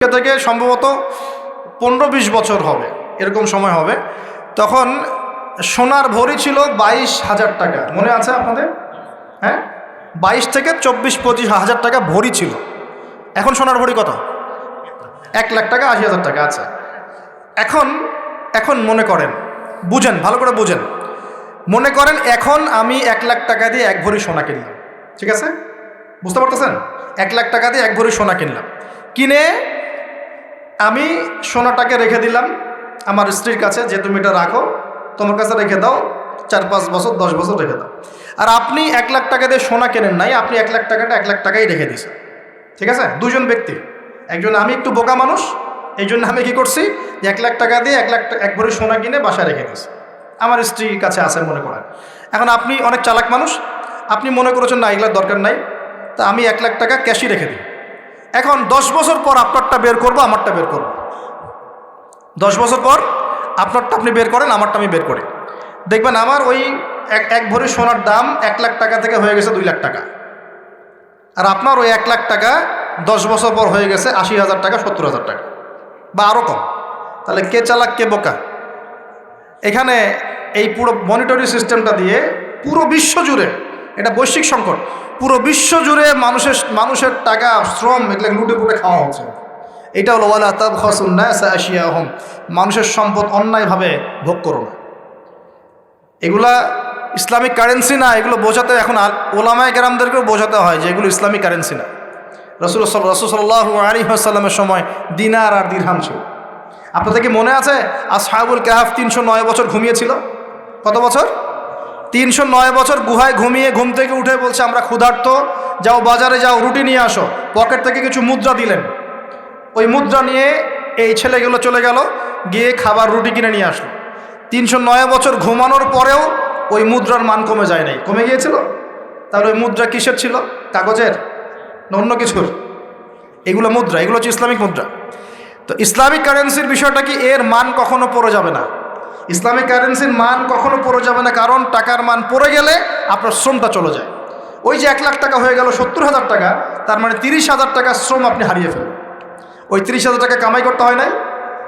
থেকে সম্ভবত 15-20 বছর হবে, এরকম সময় হবে। তখন সোনার ভরি ছিল 22,000 টাকা, মনে আছে আপনাদের? হ্যাঁ, 22 থেকে 24-25 হাজার টাকা ভরি ছিল। এখন সোনার ভরি কত? 1 লাখ টাকা, 80,000 টাকা। আচ্ছা, এখন মনে করেন, বুঝেন, ভালো করে বুঝেন, মনে করেন এখন আমি 1 লাখ টাকা দিয়ে 1 ভরি সোনা কিনলাম, ঠিক আছে? বুঝতে পারতেছেন? 1 লাখ টাকা দিয়ে 1 ভরি সোনা কিনলাম, কিনে আমি সোনাটাকে রেখে দিলাম আমার স্ত্রীর কাছে, যে তুমি এটা রাখো, তোমার কাছে রেখে দাও, 4-5 বছর 10 বছর রেখে দাও। আর আপনি 1 লাখ টাকা দিয়ে সোনা কেনেন নাই, আপনি 1 লাখ টাকাটা 1 লাখ টাকাই রেখে দিয়েছেন, ঠিক আছে? দুজন ব্যক্তি, একজন, আমি একটু বোকা মানুষ, এই জন্য আমি কি করছি, যে 1 লাখ টাকা দিয়ে 1 ভরি সোনা কিনে বাসায় রেখে দিয়েছি, আমার স্ত্রীর কাছে আছে মনে করেন। এখন আপনি অনেক চালাক মানুষ, আপনি মনে করেছেন না এগুলোর দরকার নাই, তা আমি 1 লাখ টাকা ক্যাশই রেখে দিই। এখন 10 বছর পর আপনারটা বের করবো, আমারটা বের করবো। 10 বছর পর আপনারটা আপনি বের করেন, আমারটা আমি বের করি, দেখবেন আমার ওই এক ভরি সোনার দাম 1 লাখ টাকা থেকে হয়ে গেছে 2 লাখ টাকা, আর আপনার ওই 1 লাখ টাকা 10 বছর পর হয়ে গেছে 80,000 টাকা, 70,000 টাকা, বা আরও কম। তাহলে কে চালাক কে বোকা? এখানে এই পুরো মনিটরি সিস্টেমটা দিয়ে পুরো বিশ্ব জুড়ে, এটা বৈশ্বিক সংকট, পুরো বিশ্ব জুড়ে মানুষের টাকা, শ্রম, এগুলো লুটে পুটে খাওয়া হচ্ছে। এটা হলো ওয়ালা তাবখাসুন নাসা আশিয়াহুম, মানুষের সম্পদ অন্যায়ভাবে ভোগ করো না। এগুলা ইসলামিক কারেন্সি না, এগুলো বোঝাতে এখন ওলামায়ে কেরামদেরকেও বোঝাতে হয় যে এগুলো ইসলামিক কারেন্সি না। রাসূল সাল্লাল্লাহু আলাইহি ওয়াসাল্লামের সময় দিনার আর দিরহাম ছিল। আপনাদের কি মনে আছে আসহাবুল কাহাফ 309 বছর ঘুমিয়েছিল? কত বছর? 309 বছর গুহায় ঘুমিয়ে ঘুম থেকে উঠে বলছে আমরা ক্ষুধার্ত, যাও বাজারে যাও, রুটি নিয়ে আসো। পকেট থেকে কিছু মুদ্রা দিলেন, ওই মুদ্রা নিয়ে এই ছেলেগুলো চলে গেল, গিয়ে খাবার রুটি কিনে নিয়ে আসলো। 309 বছর ঘুমানোর পরেও ওই মুদ্রার মান কমে যায় নাই, কমে গিয়েছিল। তাহলে ওই মুদ্রা কিসের ছিল? কাগজের না অন্য কিছুর? এগুলো মুদ্রা, এগুলো হচ্ছে ইসলামিক মুদ্রা। তো ইসলামিক কারেন্সির বিষয়টা কি, এর মান কখনো পড়ে যাবে না। ইসলামিক কারেন্সির মান কখনো পড়ে যাবে না, কারণ টাকার মান পড়ে গেলে আপনার শ্রমটা চলে যায়। ওই যে 1 লাখ টাকা হয়ে গেল 70,000 টাকা, তার মানে 30,000 টাকা শ্রম আপনি হারিয়ে ফেলেন। ওই 30,000 টাকা কামাই করতে হয় নাই,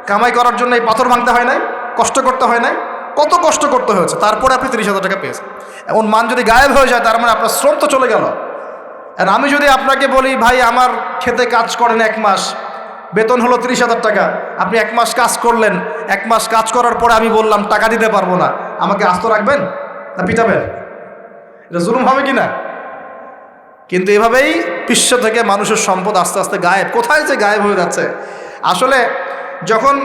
কামাই করার জন্য এই পাথর ভাঙতে হয় নাই, কষ্ট করতে হয় নাই, কত কষ্ট করতে হয়েছে, তারপরে আপনি 30,000 টাকা পেয়েছেন। এমন মান যদি গায়েব হয়ে যায়, তার মানে আপনার শ্রম তো চলে গেল। আর আমি যদি আপনাকে বলি ভাই আমার খেতে কাজ করেন 1 মাস, বেতন হলো 30,000 টাকা, আপনি 1 মাস কাজ করলেন, 1 মাস কাজ করার পরে আমি বললাম টাকা দিতে পারবো না, আমাকে আস্ত রাখবেন না পিটাবেন? এটা জুলুম হবে কি না? কিন্তু এভাবেই বিশ্ব থেকে মানুষের সম্পদ আস্তে আস্তে গায়েব, কোথায় যে গায়েব হয়ে যাচ্ছে। আসলে যখন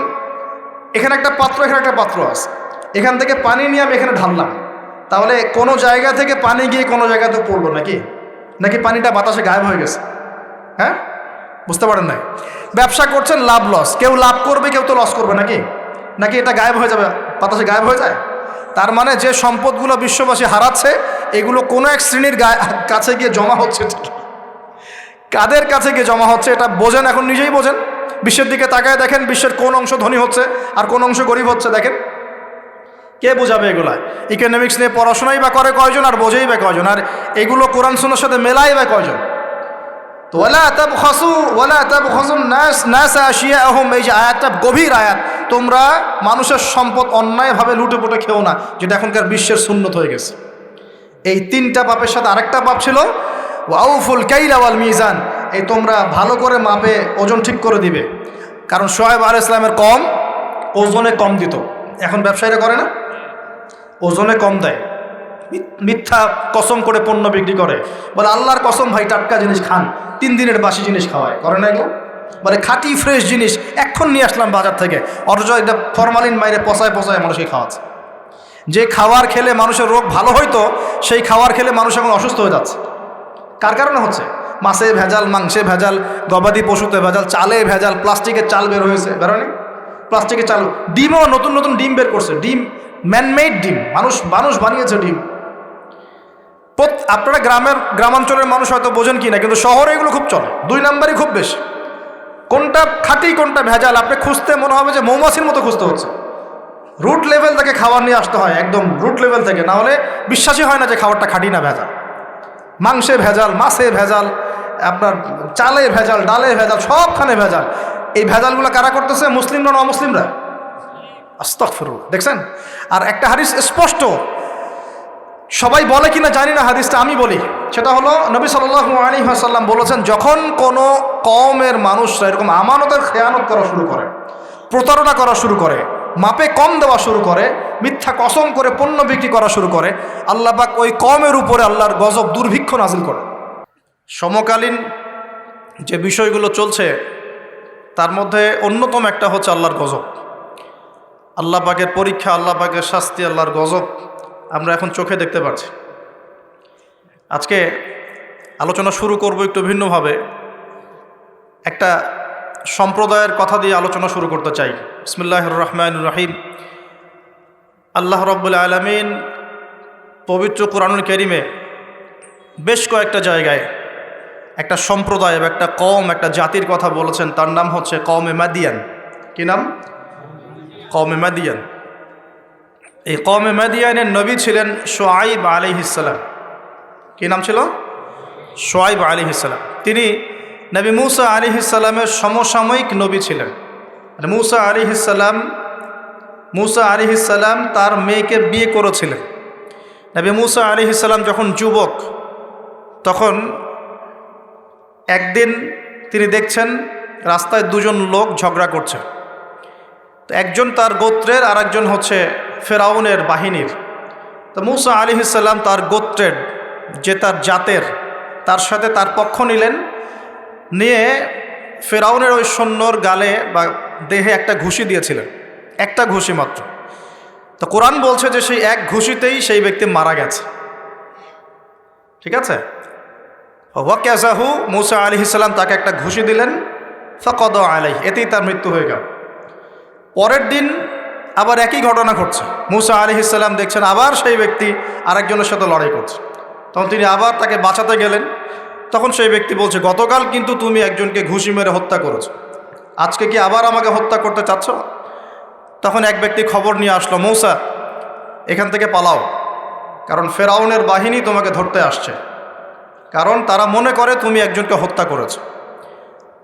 এখানে একটা পাত্র, এখানে একটা পাত্র আছে, এখান থেকে পানি নিয়ে আমি এখানে ঢাললাম, তাহলে কোনো জায়গা থেকে পানি গিয়ে কোনো জায়গাতে পড়লো নাকি? নাকি পানিটা বাতাসে গায়েব হয়ে গেছে? হ্যাঁ, বুঝতে পারেন নাই? ব্যবসা করছেন, লাভ লস, কেউ লাভ করবে কেউ তো লস করবে, নাকি? নাকি এটা গায়েব হয়ে যাবে, বাতাসে গায়েব হয়ে যায়? তার মানে যে সম্পদগুলো বিশ্ববাসী হারাচ্ছে, এগুলো কোনো এক শ্রেণীর কাছে গিয়ে জমা হচ্ছে। কাদের কাছে গিয়ে জমা হচ্ছে এটা বোঝেন, এখন নিজেই বোঝেন। বিশ্বের দিকে তাকায় দেখেন, বিশ্বের কোন অংশ ধনী হচ্ছে আর কোন অংশ গরিব হচ্ছে, দেখেন। কে বোঝাবে এগুলা? ইকোনমিক্স নিয়ে পড়াশোনাই বা করে কয়জন, আর বোঝেই বা কয়জন, আর এগুলো কোরআন সুন্নাহর সাথে মেলাই বা কয়জন? তো ওয়ালা তাবখাসুন নাসা আশিয়াহুম, এই যে আয়াতটা গভীর আয়াত, তোমরা মানুষের সম্পদ অন্যায়ভাবে লুটে পুটে খেও না, যেটা এখনকার বিশ্বের সুন্নত হয়ে গেছে। এই 3টা পাপের সাথে আরেকটা পাপ ছিল ওয়াউফুল কাইলা ওয়াল মিজান, এই তোমরা ভালো করে মাপে ওজন ঠিক করে দিবে। কারণ শুআয়ব আলাইহিস সালামের কম, ওজনে কম দিত। এখন ব্যবসায়ীরা করে না, ওজনে কম দেয়, মিথ্যা কসম করে পণ্য বিক্রি করে, বলে আল্লাহর কসম ভাই টাটকা জিনিস খান, 3 দিনের বাসি জিনিস খাওয়ায়, করে না এগুলো? বলে খাঁটি ফ্রেশ জিনিস এখন নিয়ে আসলাম বাজার থেকে, অথচ এটা ফরমালিন মাইরে পচায় পচায় মানুষকে খাওয়াচ্ছে। যে খাবার খেলে মানুষের রোগ ভালো হইতো, সেই খাবার খেলে মানুষ এখন অসুস্থ হয়ে যাচ্ছে। কার কারণে হচ্ছে? মাছে ভেজাল, মাংসে ভেজাল, গবাদি পশুতে ভেজাল, চালে ভেজাল, প্লাস্টিকের চাল বের হয়েছে, বেরোনি? প্লাস্টিকের চাল, ডিমও নতুন নতুন ডিম বের করছে, ডিম ম্যানমেড ডিম, মানুষ বানিয়েছে ডিম। আপনারা গ্রামাঞ্চলের মানুষ হয়তো বোঝেন কি না, কিন্তু শহরে এগুলো খুব চলে, 2 নাম্বারই খুব বেশি। কোনটা খাঁটি কোনটা ভেজাল আপনি খুঁজতে মনে হবে যে মৌমাছির মতো খুঁজতে হচ্ছে। রুট লেভেল থেকে খাবার নিয়ে আসতে হয়, একদম রুট লেভেল থেকে, না হলে বিশ্বাসই হয় না যে খাবারটা খাঁটি না ভেজাল। মাংসে ভেজাল, মাছে ভেজাল, আপনার চালে ভেজাল, ডালে ভেজাল, সবখানে ভেজাল। এই ভেজালগুলো কারা করতেছে? মুসলিমরা না অমুসলিমরা? আস্তাগফিরুল্লাহ। দেখছেন? আর একটা হাদিস স্পষ্ট, সবাই বলে কিনা জানি না, হাদিসটা আমি বলি। সেটা হলো নবী সাল্লাল্লাহু আলাইহি ওয়াসাল্লাম বলেছেন, যখন কোনো কওমের মানুষরা এরকম আমানতের খেয়ানত করা শুরু করে, প্রতারণা করা শুরু করে, মাপে কম দেওয়া শুরু করে, মিথ্যা কসম করে পণ্য বিক্রি করা শুরু করে, আল্লাহ পাক ওই কওমের উপরে আল্লাহর গজব, দুর্ভিক্ষ নাজিল করে। সমকালীন যে বিষয়গুলো চলছে তার মধ্যে অন্যতম একটা হচ্ছে আল্লাহর গজব, আল্লাহ পাকের পরীক্ষা, আল্লাহ পাকের শাস্তি, আল্লাহর গজব আমরা এখন চোখে দেখতে পাচ্ছি। আজকে আলোচনা শুরু করব একটু ভিন্নভাবে। একটা সম্প্রদায়ের কথা দিয়ে আলোচনা শুরু করতে চাই। বিসমিল্লাহির রহমানির রহিম। আল্লাহ রাব্বুল আলামিন পবিত্র কোরআনুল কারীমে বেশ কয়েকটা জায়গায় একটা সম্প্রদায়, একটা কওম, একটা জাতির কথা বলেছেন। তার নাম হচ্ছে কওমে মাদিয়ান। কি নাম? কওমে মাদিয়ান। এই কওমে মাদিয়ানের নবী ছিলেন শুআইব আলাইহিস সালাম। কি নাম ছিল? শুআইব আলাইহিস সালাম। তিনি নবী মূসা আলাইহিস সালামের সমসাময়িক নবী ছিলেন। মূসা আলাইহিস সালাম তার মেয়েকে বিয়ে করেছিলেন। নবী মূসা আলাইহিস সালাম যখন যুবক, তখন একদিন তিনি দেখছেন রাস্তায় দুজন লোক ঝগড়া করছে। তো একজন তার গোত্রের, আর একজন হচ্ছে ফেরাউনের বাহিনীর। তো মূসা আলাইহিস সালাম তার গোত্রের, যে তার জাতের, তার সাথে তার পক্ষ নিলেন, নিয়ে ফেরাউনের ওই সৈন্যর গালে বা দেহে একটা ঘুষি দিয়েছিলেন, একটা ঘুষি মাত্র। তো কোরআন বলছে যে সেই এক ঘুষিতেই সেই ব্যক্তি মারা গেছে। ঠিক আছে? ওয়াকাযাহু, মূসা আলাইহিস সালাম তাকে একটা ঘুষি দিলেন, ফাকাদা আলাইহি, এতেই তার মৃত্যু হয়ে গেল। পরের দিন আবার একই ঘটনা ঘটছে। মূসা আলাইহিস সালাম দেখছেন আবার সেই ব্যক্তি আরেকজনের সাথে লড়াই করছে। তখন তিনি আবার তাকে বাঁচাতে গেলেন। তখন সেই ব্যক্তি বলছে, গতকাল কিন্তু তুমি একজনকে ঘুষি মেরে হত্যা করেছো, আজকে কি আবার আমাকে হত্যা করতে চাচ্ছ? তখন এক ব্যক্তি খবর নিয়ে আসলো, মূসা এখান থেকে পালাও, কারণ ফেরাউনের বাহিনী তোমাকে ধরতে আসছে, কারণ তারা মনে করে তুমি একজনকে হত্যা করেছো।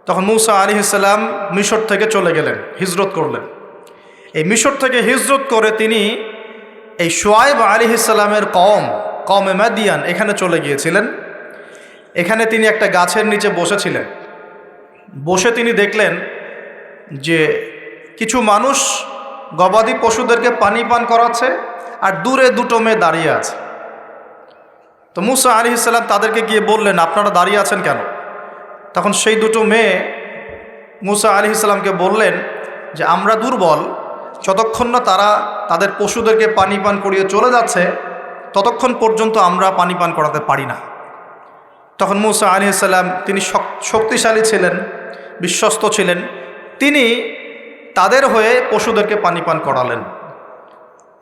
তখন মূসা আলাইহিস সালাম মিশর থেকে চলে গেলেন, হিজরত করলেন। এই মিশর থেকে হিজরত করে তিনি এই শুআইব আলাইহিস সালামের কওমে মাদিয়ান এখানে চলে গিয়েছিলেন। এখানে তিনি একটা গাছের নিচে বসেছিলেন। বসে তিনি দেখলেন যে কিছু মানুষ গবাদি পশুদেরকে পানি পান করাচ্ছে, আর দূরে দুটো মেয়ে দাঁড়িয়ে আছে। তো মূসা আলাইহিস সালাম তাদেরকে গিয়ে বললেন, আপনারা দাঁড়িয়ে আছেন কেন? তখন সেই দুটো মেয়ে মূসা আলাইহিস সালামকে বললেন যে আমরা দুর্বল, যতক্ষণ না তারা তাদের পশুদেরকে পানি পান করিয়ে চলে যাচ্ছে ততক্ষণ পর্যন্ত আমরা পানি পান করাতে পারি না। তখন মূসা আলাইহিস সালাম, তিনি শক্তিশালী ছিলেন, বিশ্বস্ত ছিলেন, তিনি তাদের হয়ে পশুদেরকে পানি পান করালেন।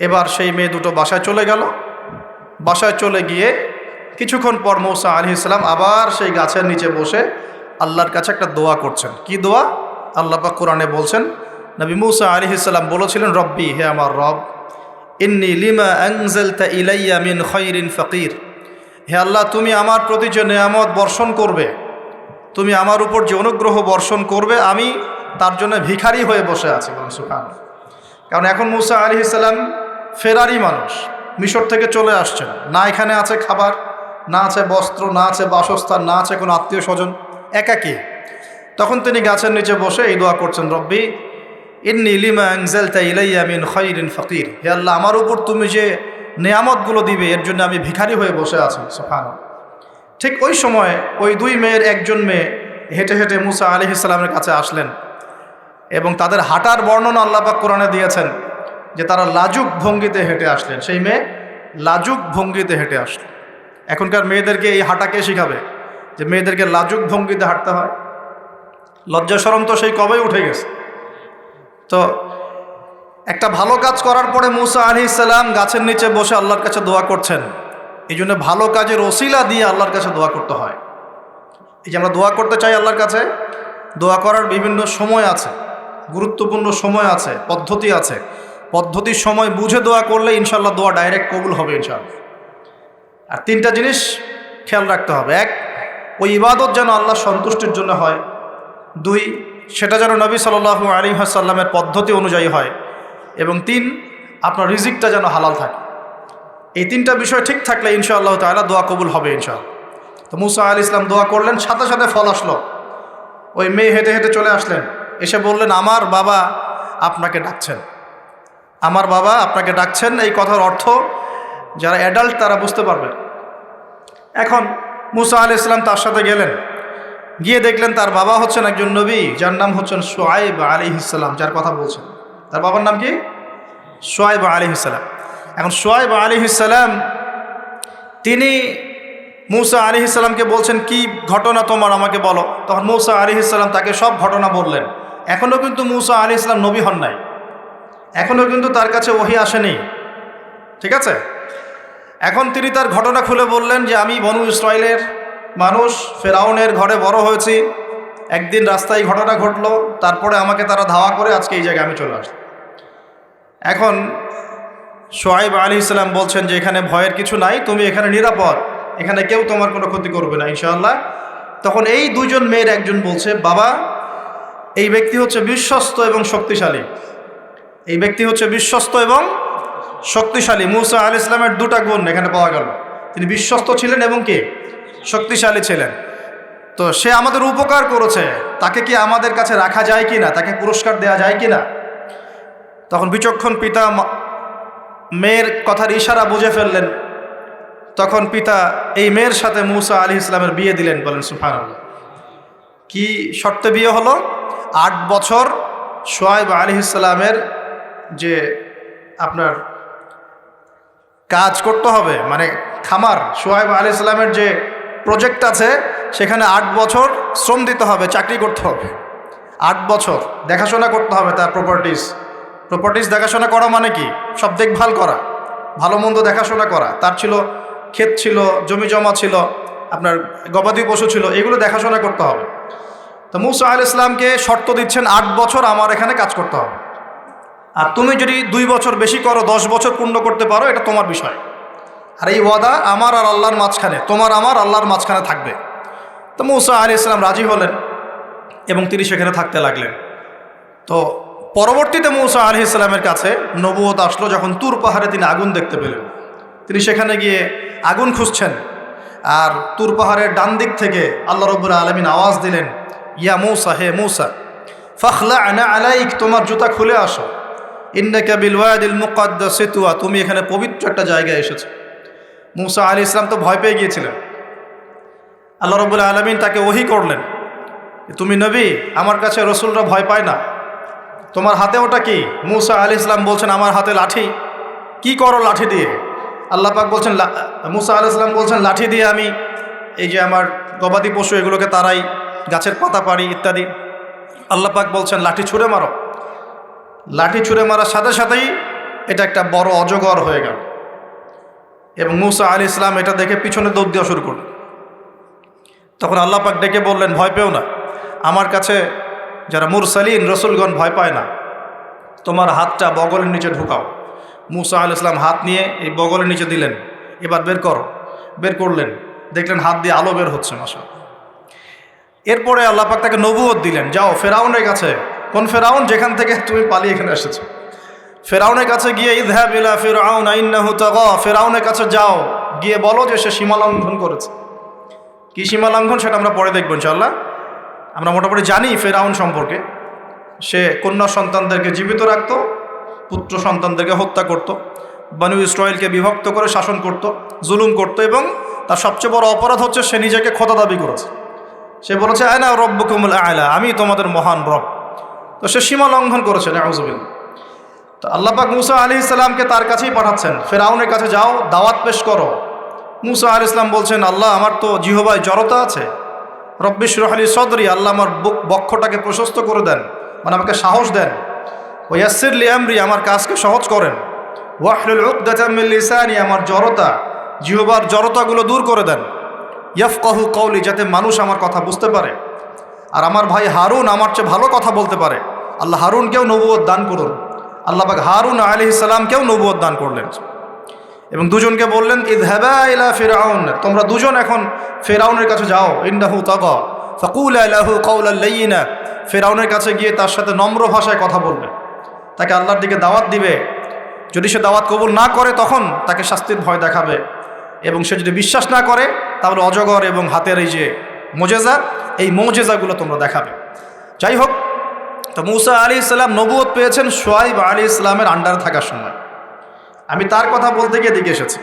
এবার সেই মেয়ে দুটো বাসায় চলে গেল। বাসায় চলে গিয়ে কিছুক্ষণ পর মূসা আলাইহিস সালাম আবার সেই গাছের নিচে বসে আল্লাহর কাছে একটা দোয়া করছেন। কি দোয়া? আল্লাহ পাক কোরআনে বলছেন, নবী মূসা আলাইহিস সালাম বলেছিলেন, রব্বি, হে আমার রব, ইন্নী লিমা আনজালতা ইলাইয়া মিন খায়রিন ফাকির। হে আল্লাহ, তুমি আমার প্রতি যে নেয়ামত বর্ষণ করবে, তুমি আমার উপর যে অনুগ্রহ বর্ষণ করবে, আমি তার জন্য ভিখারি হয়ে বসে আছি। সুবহানাল্লাহ। কারণ এখন মূসা আলাইহিস সালাম ফেরারি মানুষ, মিশর থেকে চলে আসছেন, না এখানে আছে খাবার, না আছে বস্ত্র, না আছে বাসস্থান, না আছে কোনো আত্মীয় স্বজন, একাকী। তখন তিনি গাছের নিচে বসে এই দোয়া করছেন, রব্বি ইন্নী লিমা আনজালতা ইলাইয়া মিন খায়রিন ফাকির। হে আল্লাহ, আমার উপর তুমি যে নেয়ামতগুলো দিবে এর জন্য আমি ভিখারি হয়ে বসে আছি। সুবহানাল্লাহ। ঠিক ওই সময় ওই দুই মেয়ের একজন মেয়ে হেঁটে হেঁটে মূসা আলাইহিস সালামের কাছে আসলেন, এবং তাদের হাঁটার বর্ণনা আল্লাহ পাক কোরআনে দিয়েছেন যে তারা লাজুক ভঙ্গিতে হেঁটে আসলেন। সেই মেয়ে লাজুক ভঙ্গিতে হেঁটে আসলেন। এখনকার মেয়েদেরকে এই হাঁটা কে শিখাবে যে মেয়েদেরকে লাজুক ভঙ্গিতে হাঁটতে হয়? লজ্জা শরম তো সেই কবেই উঠে গেছে। তো একটা ভালো কাজ করার পরে মূসা আলাইহিস সালাম গাছের নিচে বসে আল্লাহর কাছে দোয়া করছেন। এই জন্য ভালো কাজের ওসিলা দিয়ে আল্লাহর কাছে দোয়া করতে হয়। এই যে আমরা দোয়া করতে চাই আল্লাহর কাছে, দোয়া করার বিভিন্ন সময় আছে, গুরুত্বপূর্ণ সময় আছে, পদ্ধতি আছে। পদ্ধতির সময় বুঝে দোয়া করলে ইনশাল্লাহ দোয়া ডাইরেক্ট কবুল হবে ইনশাআল্লাহ। আর তিনটা জিনিস খেয়াল রাখতে হবে। এক, ওই ইবাদত যেন আল্লাহ সন্তুষ্টির জন্য হয়। দুই, সেটা যেন নবী সাল্লাল্লাহু আলাইহি ওয়াসাল্লামের পদ্ধতি অনুযায়ী হয়, এবং 3 আপনার রিজিকটা যেন হালাল থাকে। এই 3টা বিষয় ঠিক থাকলে ইনশাআল্লাহ তাআলা দোয়া কবুল হবে ইনশাআল্লাহ। তো মুসা আলাইহিস সালাম দোয়া করলেন, সাথে সাথে ফল আসলো। ওই মেয়ে হেঁটে হেঁটে চলে আসলেন, এসে বললেন, আমার বাবা আপনাকে ডাকছেন, আমার বাবা আপনাকে ডাকছেন। এই কথার অর্থ যারা অ্যাডাল্ট তারা বুঝতে পারবেন। এখন মুসা আলাইহিস সালাম তার সাথে গেলেন, গিয়ে দেখলেন তার বাবা হচ্ছেন একজন নবী, যার নাম হচ্ছেন শুআয়ব আলাইহিস সালাম, যার কথা বলছেন। তার বাবার নাম কি? শুআয়ব আলাইহিস সালাম। এখন শুআয়ব আলাইহিস সালাম তিনি মুসা আলাইহিস সালামকে বলছেন, কি ঘটনা তোমার, আমাকে বলো। তখন মুসা আলাইহিস সালাম তাকে সব ঘটনা বললেন। এখনও কিন্তু মুসা আলাইহিস সালাম নবী হন নাই, এখনও কিন্তু তার কাছে ওহী আসেনি, ঠিক আছে। এখন তিনি তার ঘটনা খুলে বললেন যে আমি বনু ইসরাইলের মানুষ, ফেরাউনের ঘরে বড় হয়েছি, একদিন রাস্তায় ঘটনা ঘটলো, তারপরে আমাকে তারা ধাওয়া করে আজকে এই জায়গায় আমি চলে আসলাম। এখন শুআয়ব আলাইহিস সালাম বলছেন যে এখানে ভয়ের কিছু নাই, তুমি এখানে নিরাপদ, এখানে কেউ তোমার কোনো ক্ষতি করবে না ইনশাআল্লাহ। তখন এই 2জন মেয়ের একজন বলছে, বাবা এই ব্যক্তি হচ্ছে বিশ্বস্ত এবং শক্তিশালী, এই ব্যক্তি হচ্ছে বিশ্বস্ত এবং শক্তিশালী। মুসা আলাইহিস সালামের 2টা গুণ এখানে পাওয়া গেল, তিনি বিশ্বস্ত ছিলেন এবং কি শক্তিশালী ছিলেন। তো সে আমাদের উপকার করেছে, তাকে কি আমাদের কাছে রাখা যায় কি না, তাকে পুরস্কার দেওয়া যায় কি না। তখন বিচক্ষণ পিতা মেয়ের কথার ইশারা বুঝে ফেললেন। তখন পিতা এই মেয়ের সাথে মুসা আলাইহিস সালামের বিয়ে দিলেন। বলেন সুবহানাল্লাহ। কি শর্তে বিয়ে হলো? 8 বছর শুআয়ব আলাইহিস সালামের যে আপনার কাজ করতে হবে, মানে খামার, শুআয়ব আলাইহিস সালামের যে প্রজেক্ট আছে সেখানে 8 বছর শ্রম দিতে হবে, চাকরি করতে হবে। 8 বছর দেখাশোনা করতে হবে তার প্রপার্টিস দেখাশোনা করা মানে কি? সব দেখভাল করা, ভালো মন্দ দেখাশোনা করা। তার ছিল ক্ষেত, ছিল জমি জমা, ছিল আপনার গবাদি পশু ছিল, এগুলো দেখাশোনা করতে হবে। তো মুসা আলাইহিস সালামকে শর্ত দিচ্ছেন 8 বছর আমার এখানে কাজ করতে হবে, আর তুমি যদি 2 বছর বেশি করো, 10 বছর পূর্ণ করতে পারো, এটা তোমার বিষয়। আর এই ওয়াদা আমার আর আল্লাহর মাঝখানে, তোমার আমার আল্লাহর মাঝখানে থাকবে। তো মুসা আলাইহিস সালাম রাজি হলেন এবং তিনি সেখানে থাকতে লাগলেন। তো পরবর্তীতে মুসা আলাইহিস সালামের কাছে নবুয়ত আসলো যখন তুর পাহাড়ে তিনি আগুন দেখতে পেলেন। তিনি সেখানে গিয়ে আগুন খুঁজছেন, আর তুর পাহাড়ের ডান দিক থেকে আল্লাহ রাব্বুল আলামিন আওয়াজ দিলেন, ইয়া মুসা, হে মুসা, ফাখলা'না আলাইক, তোমার জুতা খুলে আসো, ইন্নাকা বিল ওয়াদিল মুকাদ্দাসি তুয়া, তুমি এখানে পবিত্র একটা জায়গায় এসেছো। মুসা আলাইহিস সালাম তো ভয় পেয়ে গিয়েছিলেন। আল্লাহ রাব্বুল আলামিন তাকে ওহী করলেন, তুমি নবী, আমার কাছে রসুলরা ভয় পায় না, তোমার হাতে ওটা কি? মুসা আলাইহিস সালাম বলছেন, আমার হাতে লাঠি। কি করো লাঠি দিয়ে? আল্লাহ পাক বলছেন, মুসা আলাইহিস সালাম বলছেন, লাঠি দিয়ে আমি এই যে আমার গবাদি পশু এগুলোকে তাড়াই, গাছের পাতা পাড়ি ইত্যাদি। আল্লাহ পাক বলছেন, লাঠি ছুঁড়ে মারো। লাঠি ছুঁড়ে মারার সাথে সাথেই এটা একটা বড় অজগর হয়ে গেল, এবং মুসা আলাইহিস সালাম এটা দেখে পিছনে দৌড় দেওয়া শুরু করলেন। তখন আল্লাহ পাক ডেকে বললেন, ভয় পেও না, আমার কাছে যারা মুরসালিন রসুলগণ ভয় পায় না, তোমার হাতটা বগলের নিচে ঢুকাও। মুসা আলাইহিস সালাম হাত নিয়ে এই বগলের নিচে দিলেন, এবার বের করো। বের করলেন, দেখলেন হাত দিয়ে আলো বের হচ্ছে, মাশাআল্লাহ। এরপরে আল্লাহ পাক তাকে নবুয়ত দিলেন, যাও ফেরাউনের কাছে। কোন ফেরাউন? যেখান থেকে তুমি পালিয়ে এখানে এসেছো, ফেরাউনের কাছে গিয়ে ইযহাব ইলা ফিরআউনা ইন্নাহু তাগা, ফেরাউনের কাছে যাও, গিয়ে বলো যে সে সীমা লঙ্ঘন করেছে। কি সীমা লঙ্ঘন সেটা আমরা পরে দেখব ইনশাআল্লাহ। আমরা মোটামুটি জানি ফেরাউন সম্পর্কে, সে কন্যা সন্তানদেরকে জীবিত রাখত, পুত্র সন্তানদেরকে হত্যা করত, বনু ইসরাইলকে বিভক্ত করে শাসন করত, জুলুম করত, এবং তার সবচেয়ে বড় অপরাধ হচ্ছে সে নিজেকে খোদা দাবি করেছে। সে বলেছে, আনা রব্বুকুমুল আ'লা, আমি তোমাদের মহান রব। তো সে সীমা লঙ্ঘন করেছে, নাউযুবিল্লাহ। তো আল্লাহ পাক মুসা আলাইহিস সালামকে তার কাছেই পাঠাচ্ছেন, ফেরাউনের কাছে যাও, দাওয়াত পেশ করো। মুসা আলাইহিস সালাম বলছেন, আল্লাহ আমার তো জিহ্বায় জড়তা আছে, রব্বি ইশরাহ লি সদরি, আল্লাহ আমার বক্ষটাকে প্রশস্ত করে দেন, মানে আমাকে সাহস দেন। ওয়া ইয়াসসির লি আমরি, আমার কাজকে সহজ করেন। ওয়াহলুল উকদাতাম মিন লিসানি, আমার জড়তা, জিহ্বার জড়তাগুলো দূর করে দেন। ইয়াফকাহু কওলি, যাতে মানুষ আমার কথা বুঝতে পারে, আর আমার ভাই হারুন আমার চেয়ে ভালো কথা বলতে পারে। আল্লাহ হারুনকেও নবুয়ত দান করুন। আল্লাহ পাক হারুন আলাইহিস সালামকেও নবুয়ত দান করলেন, এবং দুজনকে বললেন, ইযহাবা ইলা ফিরআউন, তোমরা দুজন এখন ফিরআউনের কাছে যাও, ইন্নাহু তাগা, ফাকুলা লাহু কাওলাল লাইয়িনা, ফেরাউনের কাছে গিয়ে তার সাথে নম্র ভাষায় কথা বলবে, তাকে আল্লাহর দিকে দাওয়াত দিবে। যদি সে দাওয়াত কবুল না করে তখন তাকে শাস্তির ভয় দেখাবে, এবং সে যদি বিশ্বাস না করে তাহলে অজগর এবং হাতের এই যে মোজেজা, এই মোজেজাগুলো তোমরা দেখাবে। যাই হোক, তো মূসা আলাইহিস সালাম নবুয়ত পেয়েছেন শুআয়ব আলাইহিস সালামের আন্ডারে থাকার সময়। আমি তার কথা বলতে গিয়ে দিকে এসেছি।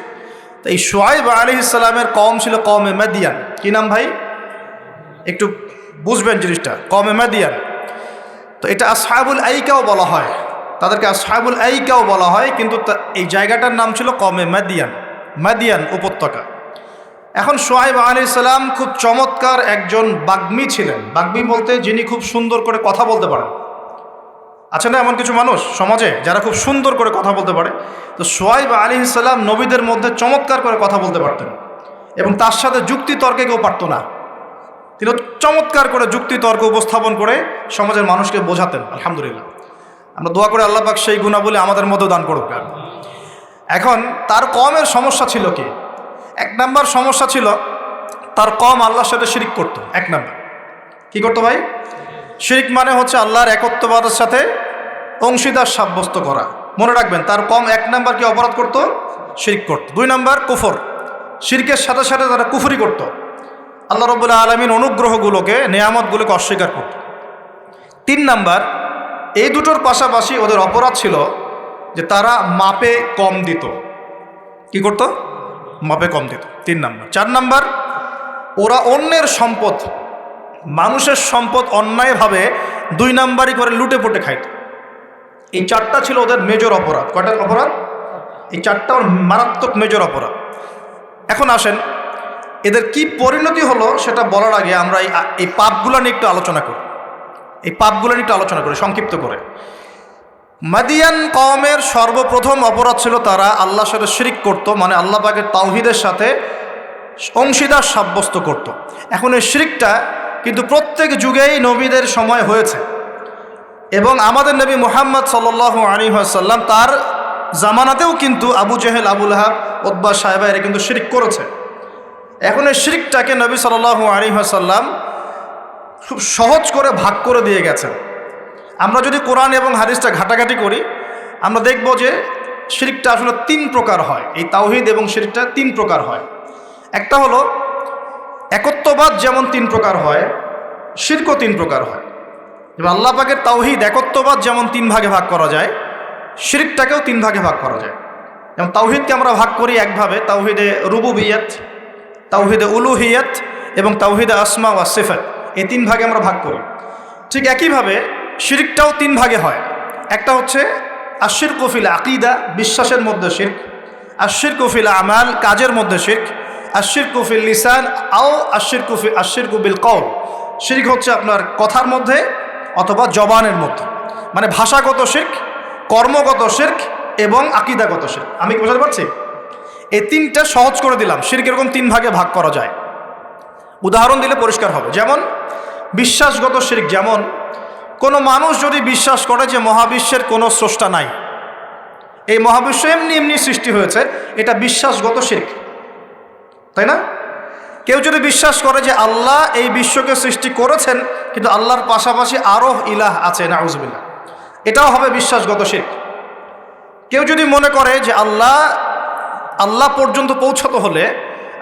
তো এই শুআয়ব আলাইহিস সালামের কওম ছিল কওমে মাদিয়ান। কি নাম ভাই? একটু বুঝবেন জিনিসটা, কওমে মাদিয়ান। তো এটা আসহাবুল আইকাও বলা হয়, তাদেরকে আসহাবুল আইকাও বলা হয়, কিন্তু এই জায়গাটার নাম ছিল কওমে মাদিয়ান, মাদিয়ান উপত্যকা। এখন শুআয়ব আলাইহিস সালাম খুব চমৎকার একজন বাগ্মী ছিলেন। বাগ্মী বলতে যিনি খুব সুন্দর করে কথা বলতে পারেন। আছে না এমন কিছু মানুষ সমাজে যারা খুব সুন্দর করে কথা বলতে পারে? তো শুআয়ব আলাইহিস সালাম নবীদের মধ্যে চমৎকার করে কথা বলতে পারতেন, এবং তার সাথে যুক্তি তর্কে কেউ পারত না। তিনি চমৎকার করে যুক্তি তর্ক উপস্থাপন করে সমাজের মানুষকে বোঝাতেন। আলহামদুলিল্লাহ, আমরা দোয়া করে আল্লাহ পাক সেই গুণাবলী আমাদের মধ্যে দান করুক। এখন তার কওমের সমস্যা ছিল কি? এক নাম্বার সমস্যা ছিল তার কওম আল্লাহর সাথে শিরিক করত। এক নাম্বার কি করতো ভাই? শিরিক মানে হচ্ছে আল্লাহর একত্ববাদের সাথে অংশীদার সাব্যস্ত করা। মনে রাখবেন, তার কওম এক নাম্বার কি অপরাধ করত? শিরিক করত। দুই নাম্বার কুফর, শিরকের সাথে সাথে তারা কুফরি করত, আল্লাহ রাব্বুল আলামিন অনুগ্রহগুলোকে, নেয়ামতগুলোকে অস্বীকার করত। তিন নাম্বার, এই দুটোর পাশাপাশি ওদের অপরাধ ছিল যে তারা মাপে কম দিত। কি করত? মাপে কম দিত। তিন নাম্বার। চার নাম্বার, ওরা অন্যের সম্পদ, মানুষের সম্পদ অন্যায়ভাবে দুই নাম্বারই করে লুটে পুটে খাইত। এই চারটা ছিল ওদের মেজর অপরাধ। কয়টা অপরাধ? এই চারটা ওর মারাত্মক মেজর অপরাধ। এখন আসেন, এদের কি পরিণতি হলো সেটা বলার আগে আমরা এই পাপগুলো নিয়ে একটু আলোচনা করি। এই পাপগুলো নিয়ে একটু আলোচনা করি সংক্ষিপ্ত করে। মাদিয়ান কওমের সর্বপ্রথম অপরাধ ছিল তারা আল্লাহর সাথে শিরিক করত, মানে আল্লাহ পাকের তাওহীদের সাথে অংশীদার সাব্যস্ত করত। এখন এই শিরিকটা কিন্তু প্রত্যেক যুগেই নবীদের সময় হয়েছে, এবং আমাদের নবী মুহাম্মদ সাল্লাল্লাহু আলাইহি ওয়াসাল্লাম তার জামানাতেও কিন্তু আবু জেহেল, আবু লাহাব, উতবা, সায়বা এরা কিন্তু শিরিক করেছে। এখন এই শিরিকটাকে নবী সাল্লাল্লাহু আলাইহি ওয়াসাল্লাম খুব সহজ করে ভাগ করে দিয়ে গেছেন। আমরা যদি কোরআন এবং হাদিসটা ঘাটাঘাটি করি, আমরা দেখব যে শিরিকটা আসলে তিন প্রকার হয়। এই তাওহীদ এবং শিরিকটা তিন প্রকার হয়। একটা হলো একত্ববাদ, যেমন তিন প্রকার হয়, শিরকও তিন প্রকার হয়। যেমন আল্লাহ পাকের তাওহীদ একত্ববাদ যেমন তিন ভাগে ভাগ করা যায়, শিরিকটাকেও তিন ভাগে ভাগ করা যায়। যেমন তাওহীদকে আমরা ভাগ করি একভাবে, তাওহীদে রুবুবিয়্যাত, তাওহীদে উলুহিয়্যাত এবং তাওহীদে আসমা ওয়া সিফাত। এই তিন ভাগে আমরা ভাগ করি। ঠিক একইভাবে শিরকটাও তিন ভাগে হয়। একটা হচ্ছে আশিরকু ফিল আকীদা, বিশ্বাসের মধ্যে শিরক। আশিরকু ফিল আমাল, কাজের মধ্যে শিরক। আশিরকু ফিল লিসান আও আশিরকু বিল কওল, শিরক হচ্ছে আপনার কথার মধ্যে অথবা জবানের মধ্যে, মানে ভাষাগত শিরক, কর্মগত শিরক এবং আকীদাগত শিরক। আমি কি বোঝাতে পারছি? এই তিনটা সহজ করে দিলাম। শিরক এরকম তিন ভাগে ভাগ করা যায়। উদাহরণ দিলে পরিষ্কার হবে। যেমন বিশ্বাসগত শিরক, যেমন কোনো মানুষ যদি বিশ্বাস করে যে মহাবিশ্বের কোনো স্রষ্টা নাই, এই মহাবিশ্ব এমনি এমনি সৃষ্টি হয়েছে, এটা বিশ্বাসগত শিরক, তাই না? কেউ যদি বিশ্বাস করে যে আল্লাহ এই বিশ্বকে সৃষ্টি করেছেন, কিন্তু আল্লাহর পাশাপাশি আরও ইলাহ আছে, নাউজুবিল্লাহ, এটাও হবে বিশ্বাসগত শিরক। কেউ যদি মনে করে যে আল্লাহ পর্যন্ত পৌঁছাতে হলে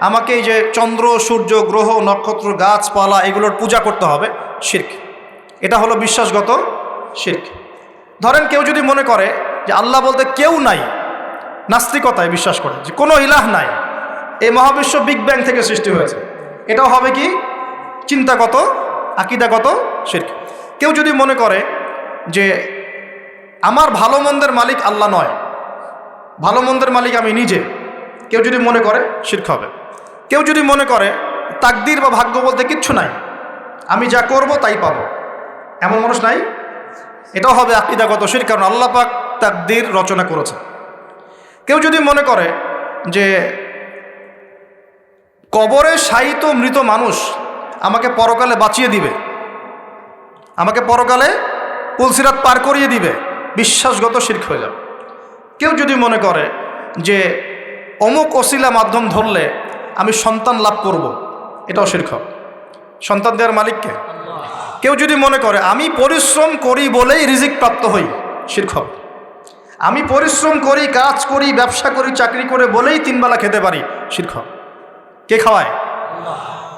আমাকে এই যে চন্দ্র, সূর্য, গ্রহ, নক্ষত্র, গাছপালা এগুলোর পূজা করতে হবে, শিরক। এটা হলো বিশ্বাসগত শিরক। ধরেন কেউ যদি মনে করে যে আল্লাহ বলতে কেউ নাই, নাস্তিকতায় বিশ্বাস করে যে কোনো ইলাহ নাই, এই মহাবিশ্ব বিগ ব্যাং থেকে সৃষ্টি হয়েছে, এটাও হবে কি? চিন্তাগত, আকীদাগত শিরক। কেউ যদি মনে করে যে আমার ভালো মন্দের মালিক আল্লাহ নয়, ভালো মন্দের মালিক আমি নিজে, কেউ যদি মনে করে, শিরক হবে। কেউ যদি মনে করে তাকদীর বা ভাগ্য বলতে কিচ্ছু নাই, আমি যা করব তাই পাবো, এমন মানুষ নাই, এটাও হবে আকীদাগত শিরক, কারণ আল্লাহ পাক তাকদীর রচনা করেছেন। কেউ যদি মনে করে যে কবরে শায়িত মৃত মানুষ আমাকে পরকালে বাঁচিয়ে দিবে, আমাকে পরকালে পুলসিরাত পার করিয়ে দিবে, বিশ্বাসগত শিরক হয়ে যাবে। কেউ যদি মনে করে যে অমুক ওসিলা মাধ্যম ধরলে আমি সন্তান লাভ করব, এটাও শিরক হবে। সন্তান দেওয়ার মালিককে? কেউ যদি মনে করে আমি পরিশ্রম করি বলেই রিজিক প্রাপ্ত হই, শিরক হবে। আমি পরিশ্রম করি, কাজ করি, ব্যবসা করি, চাকরি করে বলেই 3 বেলা খেতে পারি, শিরক হবে। কে খাওয়ায়?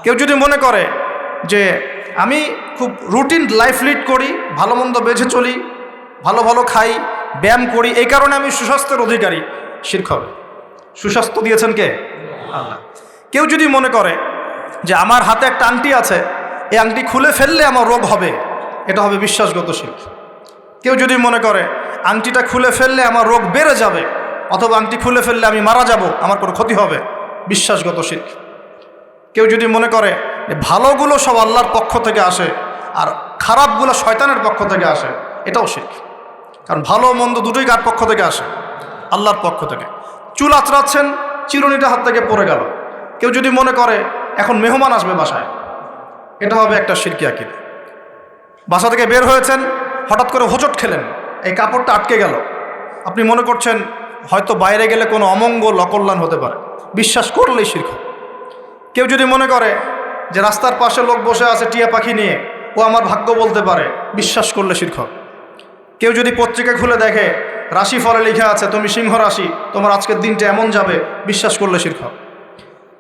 কেউ যদি মনে করে যে আমি খুব রুটিন লাইফ লিড করি, ভালো মন্দ বেঁচে চলি, ভালো ভালো খাই, ব্যায়াম করি, এই কারণে আমি সুস্বাস্থ্যের অধিকারী, শিরক হবে। সুস্বাস্থ্য দিয়েছেন কে? আল্লাহ। কেউ যদি মনে করে যে আমার হাতে একটা আংটি আছে, এই আংটি খুলে ফেললে আমার রোগ হবে, এটা হবে বিশ্বাসগত শিরক। কেউ যদি মনে করে আংটিটা খুলে ফেললে আমার রোগ বেড়ে যাবে, অথবা আংটি খুলে ফেললে আমি মারা যাব, আমার কোনো ক্ষতি হবে, বিশ্বাসগত শিরক। কেউ যদি মনে করে যে ভালোগুলো সব আল্লাহর পক্ষ থেকে আসে আর খারাপগুলো শয়তানের পক্ষ থেকে আসে, এটাও শিরক। কারণ ভালো মন্দ দুটোই কার পক্ষ থেকে আসে? আল্লাহর পক্ষ থেকে। চুল আঁচড়াচ্ছেন, চিরুনিটা হাত থেকে পড়ে গেল। কেউ যদি মনে করে এখন মেহমান আসবে বাসায়, এটা হবে একটা শিরকি আকীদা। বাসা থেকে বের হয়েছেন, হঠাৎ করে হোঁচট খেলেন, এই কাপড়টা আটকে গেল, আপনি মনে করছেন হয়তো বাইরে গেলে কোনো অমঙ্গল অকল্যাণ হতে পারে, বিশ্বাস করলেই শিরক। কেউ যদি মনে করে যে রাস্তার পাশে লোক বসে আছে টিয়া পাখি নিয়ে, ও আমার ভাগ্য বলতে পারে, বিশ্বাস করলে শিরক। কেউ যদি পত্রিকা খুলে দেখে রাশি ফলে লেখা আছে তুমি সিংহ রাশি, তোমার আজকের দিনটা এমন যাবে, বিশ্বাস করলে শিরক।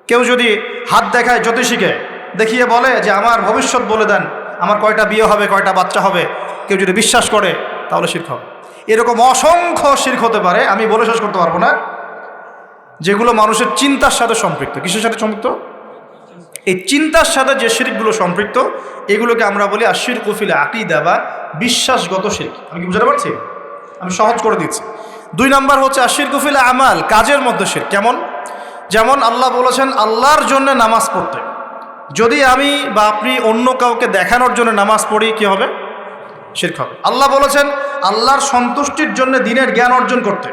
কেউ যদি হাত দেখায় জ্যোতিষীকে, দেখিয়ে বলে যে আমার ভবিষ্যৎ বলে দেন, আমার কয়টা বিয়ে হবে, কয়টা বাচ্চা হবে, কেউ যদি বিশ্বাস করে, তাহলে শিরক হবে। এরকম অসংখ্য শিরক হতে পারে, আমি বলে শেষ করতে পারবো না, যেগুলো মানুষের চিন্তার সাথে সম্পৃক্ত। কিসের সাথে সম্পৃক্ত? এই চিন্তার সাথে যে শিরকগুলো সম্পৃক্ত, এগুলোকে আমরা বলি আশিরকু ফিল আকীদা বা বিশ্বাসগত শিরক। আমি কি বুঝতে পারছি? আমি সহজ করে দিচ্ছি। 2 নাম্বার হচ্ছে আশিরকু ফিল আমাল, কাজের মধ্যে শিরক। কেমন? যেমন আল্লাহ বলেছেন আল্লাহর জন্য নামাজ পড়তে, যদি আমি বা আপনি অন্য কাউকে দেখানোর জন্য নামাজ পড়ি, কি হবে? শিরক হবে। আল্লাহ বলেছেন আল্লাহর সন্তুষ্টির জন্য দিনের জ্ঞান অর্জন করতে।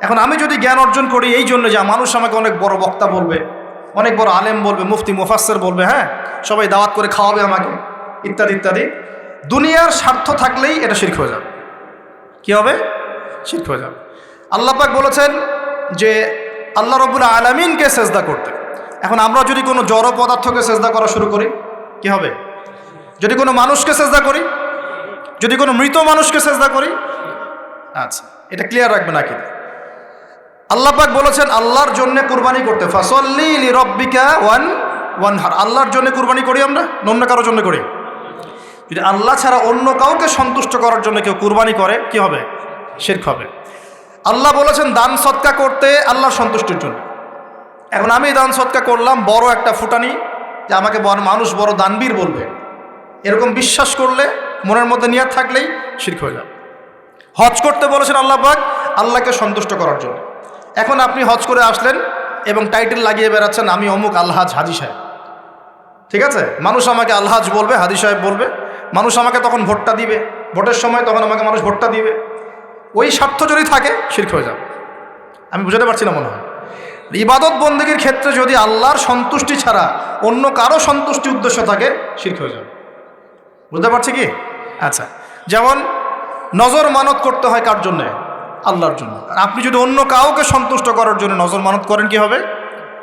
এখন আমি যদি জ্ঞান অর্জন করি এই জন্য যে মানুষ আমাকে অনেক বড় বক্তা বলবে, অনেক বড় আলেম বলবে, মুফতি মুফাসসির বলবে, হ্যাঁ সবাই দাওয়াত করে খাওয়াবে আমাকে, ইত্যাদি ইত্যাদি, দুনিয়ার স্বার্থ থাকলেই এটা শিরক হয়ে যাবে। কি হবে? শিরক হয়ে যাবে। আল্লাহ পাক বলেছেন যে আল্লাহ রাব্বুল আলামিনকে সেজদা করতে। এখন আমরা যদি কোনো জড় পদার্থকে সেজদা করা শুরু করি, কি হবে? যদি কোনো মানুষকে সেজদা করি, যদি কোনো মৃত মানুষকে সেজদা করি, আচ্ছা এটা ক্লিয়ার রাখবেন আকিদ। আল্লাহ পাক বলেছেন আল্লাহর জন্য কুরবানি করতে, ফাসল্লি লিরাব্বিকা ওয়ানহার। আল্লাহর জন্য কুরবানি করি আমরা, অন্য কারোর জন্য করি? যদি আল্লাহ ছাড়া অন্য কাউকে সন্তুষ্ট করার জন্য কেউ কুরবানি করে, কি হবে? শিরক হবে। আল্লাহ বলেছেন দান সদকা করতে আল্লাহর সন্তুষ্টির জন্য। এখন আমি দান সদকা করলাম, বড় একটা ফুটানি, যে আমাকে মানুষ বড় দানবীর বলবে, এরকম বিশ্বাস করলে, মনের মধ্যে নিয়ত থাকলেই শিরক হয়ে যাবে। হজ করতে বলেছেন আল্লাহ পাক আল্লাহকে সন্তুষ্ট করার জন্য। এখন আপনি হজ করে আসলেন এবং টাইটেল লাগিয়ে বেড়াচ্ছেন আমি অমুক আলহাজ হাজি সাহেব, ঠিক আছে? মানুষ আমাকে আলহাজ বলবে, হাজি সাহেব বলবে, মানুষ আমাকে তখন ভোটটা দিবে, ভোটের সময় তখন আমাকে মানুষ ভোটটা দিবে। ওই স্বার্থ যদি থাকে, শিরক হয়ে যাবে। আমি বুঝাতে পারছি না মনে হয়? ইবাদত বন্দেগীর ক্ষেত্রে যদি আল্লাহর সন্তুষ্টি ছাড়া অন্য কারো সন্তুষ্টি উদ্দেশ্য থাকে, শিরক হয়ে যাবে। বুঝতে পারছি কি? আচ্ছা, যেমন নজর মানত করতে হয় কার জন্যে? আল্লাহর জন্য। আপনি যদি অন্য কাউকে সন্তুষ্ট করার জন্য নজর মানত করেন, কি হবে?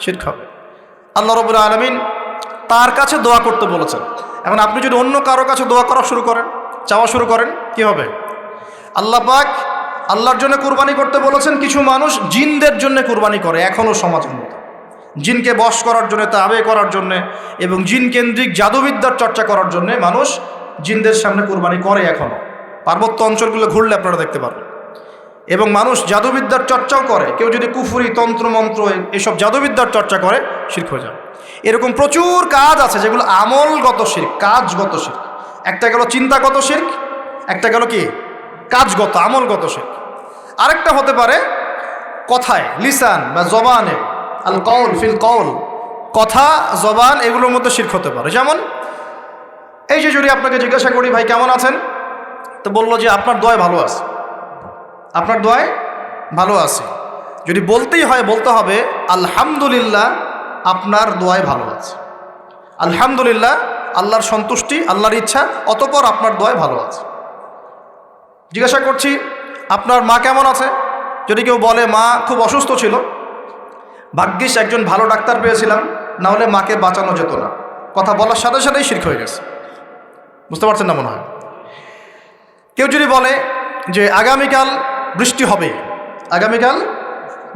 শিরক হবে। আল্লাহ রাব্বুল আলামিন তার কাছে দোয়া করতে বলেছেন। এখন আপনি যদি অন্য কারো কাছে দোয়া করা শুরু করেন, চাওয়া শুরু করেন, কি হবে? আল্লাহ পাক আল্লাহর জন্য কুরবানি করতে বলেছেন। কিছু মানুষ জিনদের জন্য কুরবানি করে এখনও সমাজের মধ্যে, জিনকে বশ করার জন্য, তাবে করার জন্য এবং জিন কেন্দ্রিক জাদুবিদ্যার চর্চা করার জন্য মানুষ জিনদের সামনে কুরবানি করে এখনও। পার্বত্য অঞ্চলগুলো ঘুরলে আপনারা দেখতে পারবেন। এবং মানুষ জাদুবিদ্যার চর্চাও করে। কেউ যদি কুফরি, তন্ত্রমন্ত্র, এসব জাদুবিদ্যার চর্চা করে, শিরক হয়ে যাবে। এরকম প্রচুর কাজ আছে যেগুলো আমলগত শিরক, কাজগত শিরক। একটা গেল চিন্তাগত শিরক, একটা গেল কি কাজগত, আমলগত শিরক। আরেকটা হতে পারে কথায়, লিসান বা জবানে, আল কওল ফিল কওল, কথা, জবান, এগুলোর মধ্যে শিরক হতে পারে। যেমন এই যে যদি আপনাকে জিজ্ঞাসা করি ভাই কেমন আছেন, তো বললো যে আপনার দোয়ায় ভালো আছে, আপনার দোয়ায় ভালো আছে। যদি বলতেই হয়, বলতে হবে আলহামদুলিল্লাহ আপনার দোয়ায় ভালো আছে, আলহামদুলিল্লাহ আল্লাহর সন্তুষ্টি, আল্লাহর ইচ্ছা, অতঃপর আপনার দোয়ায় ভালো আছে। জিজ্ঞাসা করছি আপনার মা কেমন আছে, যদি কেউ বলে মা খুব অসুস্থ ছিল, ভাগ্যিস একজন ভালো ডাক্তার পেয়েছিলাম, না হলে মাকে বাঁচানো যেত না, কথা বলার সাথে সাথেই শিরক হয়ে গেছে। বুঝতে পারছেন না মনে হয়? কেউ যদি বলে যে আগামীকাল বৃষ্টি হবে, আগামীকাল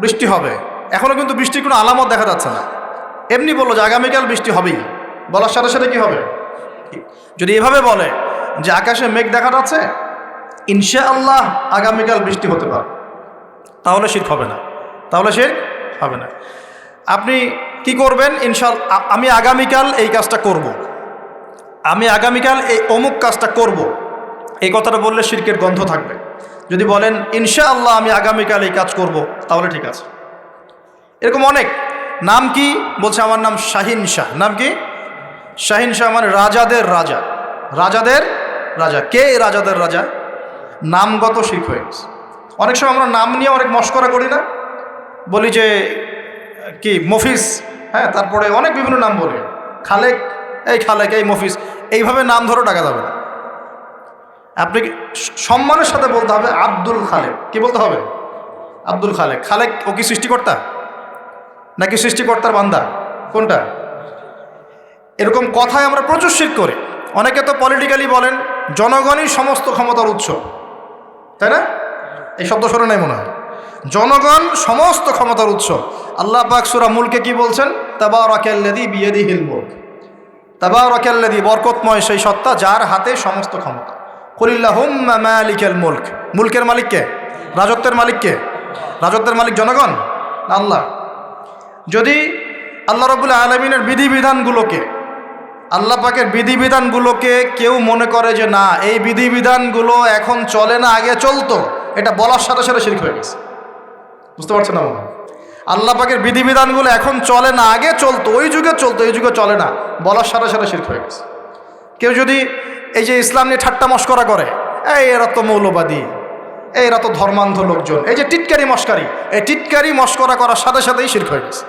বৃষ্টি হবে, এখনও কিন্তু বৃষ্টির কোনো আলামত দেখা যাচ্ছে না, এমনি বললো যে আগামীকাল বৃষ্টি হবেই, বলার সাথে সাথে কী হবে? যদি এভাবে বলে যে আকাশে মেঘ দেখা যাচ্ছে, ইনশাআল্লাহ আগামীকাল বৃষ্টি হতে পারে, তাহলে শিরক হবে না, তাহলে শিরক হবে না। আপনি কি করবেন? ইনশাআল্লাহ আমি আগামীকাল এই কাজটা করব, আমি আগামীকাল এই অমুক কাজটা করব, এই কথাটা বললে শিরকের গন্ধ থাকবে। যদি বলেন ইনশাআল্লাহ আমি আগামীকাল এই কাজ করব, তাহলে ঠিক আছে। এরকম অনেক নাম কি বলছে, আমার নাম শাহিন শাহ। নাম কি? শাহিন শাহ মানে রাজাদের রাজা, রাজাদের রাজা। কে রাজাদের রাজা? নামগত শিরক হয়ে গেছে। অনেক সময় আমরা নাম নিয়ে অনেক মশকরা করি না, বলি যে কি মফিজ, হ্যাঁ, তারপরে অনেক বিভিন্ন নাম বলি, খালেক, এই খালেক, এই মফিজ, এইভাবে নাম ধরে ডাকা যাবে না। আপনি সম্মানের সাথে বলতে হবে আব্দুল খালেক। কি বলতে হবে? আব্দুল খালেক। খালেক ও কি সৃষ্টিকর্তা নাকি সৃষ্টিকর্তার বান্দা? কোনটা? এরকম কথায় আমরা প্রচুর শিরক করি। অনেকে তো পলিটিক্যালি বলেন জনগণই সমস্ত ক্ষমতার উৎস, তাই না? এই শব্দ শোনে নাই মনে হয়? জনগণ সমস্ত ক্ষমতার উৎস। আল্লাহ পাক সূরা মুলকে কি বলছেন? তাবারাকাল্লাযী বিয়াদিহিল মুলক, তাবারাকাল্লাযী, বরকতময় সেই সত্তা যার হাতে সমস্ত ক্ষমতা। কুলিল্লাহুম্মা মালিকাল মুলক, মুলকের মালিক কে? রাজত্বের মালিক কে? রাজত্বের মালিক জনগণ, আল্লাহ। যদি আল্লাহ রাব্বুল আলামিনের বিধিবিধানগুলোকে, আল্লাহ পাকের বিধিবিধানগুলোকে কেউ মনে করে যে না এই বিধিবিধানগুলো এখন চলে না, আগে চলতো, এটা বলার সাথে সাথে শিরক হয়ে গেছে। বুঝতে পারছেন না? আল্লাহ পাকের বিধিবিধানগুলো এখন চলে না, আগে চলতো, ওই যুগে চলতো, এই যুগে চলে না, বলার সাথে সাথে শিরক হয়ে গেছে। কেউ যদি এই যে ইসলাম নিয়ে ঠাট্টা মশকরা করে, এই এরা তো মৌলবাদী, এরা তো ধর্মান্ধ লোকজন, এই যে টিটকারি মস্কারি, এই টিটকারি মশকরা করার সাথে সাথেই শিরক হয়ে গেছে।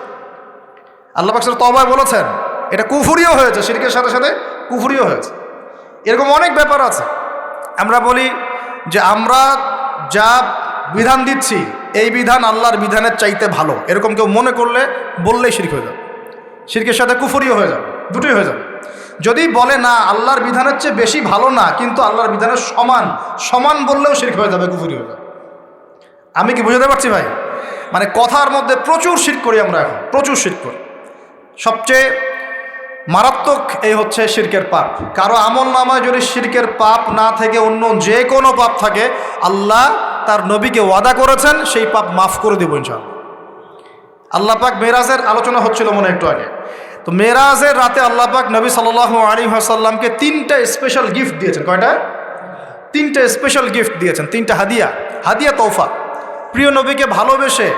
আল্লাহ পাক সূরা তওবায় বলেছেন এটা কুফরিও হয়েছে, শিরকের সাথে সাথে কুফরিও হয়েছে। এরকম অনেক ব্যাপার আছে। আমরা বলি যে আমরা যা বিধান দিচ্ছি এই বিধান আল্লাহর বিধানের চাইতে ভালো, এরকম কেউ মনে করলে বললেই শিরক হয়ে যাবে, শিরকের সাথে কুফরিও হয়ে যাবে, দুটোই হয়ে যাবে। যদি বলে না আল্লাহর বিধানের চেয়ে বেশি ভালো না, কিন্তু আল্লাহর বিধানের সমান, সমান বললেও শিরক হয়ে যাবে, কুফরি হয়ে যাবে। আমি কি বুঝাতে পারছি ভাই? মানে কথার মধ্যে প্রচুর শিরক করি আমরা, এখন প্রচুর শিরক করি। সবচেয়ে মারাত্মক এই হচ্ছে শিরকের পাপ। কারো আমল নামায় যদি শিরকের পাপ না থেকে অন্য যে কোনো পাপ থাকে, আল্লাহ তার নবীকে ওয়াদা করেছেন সেই পাপ মাফ করে দেব ইনশাআল্লাহ। আল্লাহ পাক মেরাজের আলোচনা হচ্ছিল মনে একটু আগে, তো মেরাজের রাতে আল্লাহ পাক নবী সাল্লাল্লাহু আলাইহি ওয়াসাল্লামকে 3টা স্পেশাল গিফট দিয়েছেন। কয়টা? 3টা স্পেশাল গিফট দিয়েছেন, 3টা হাদিয়া, হাদিয়া তৌফা। প্রিয় নবীকে ভালোবেসে,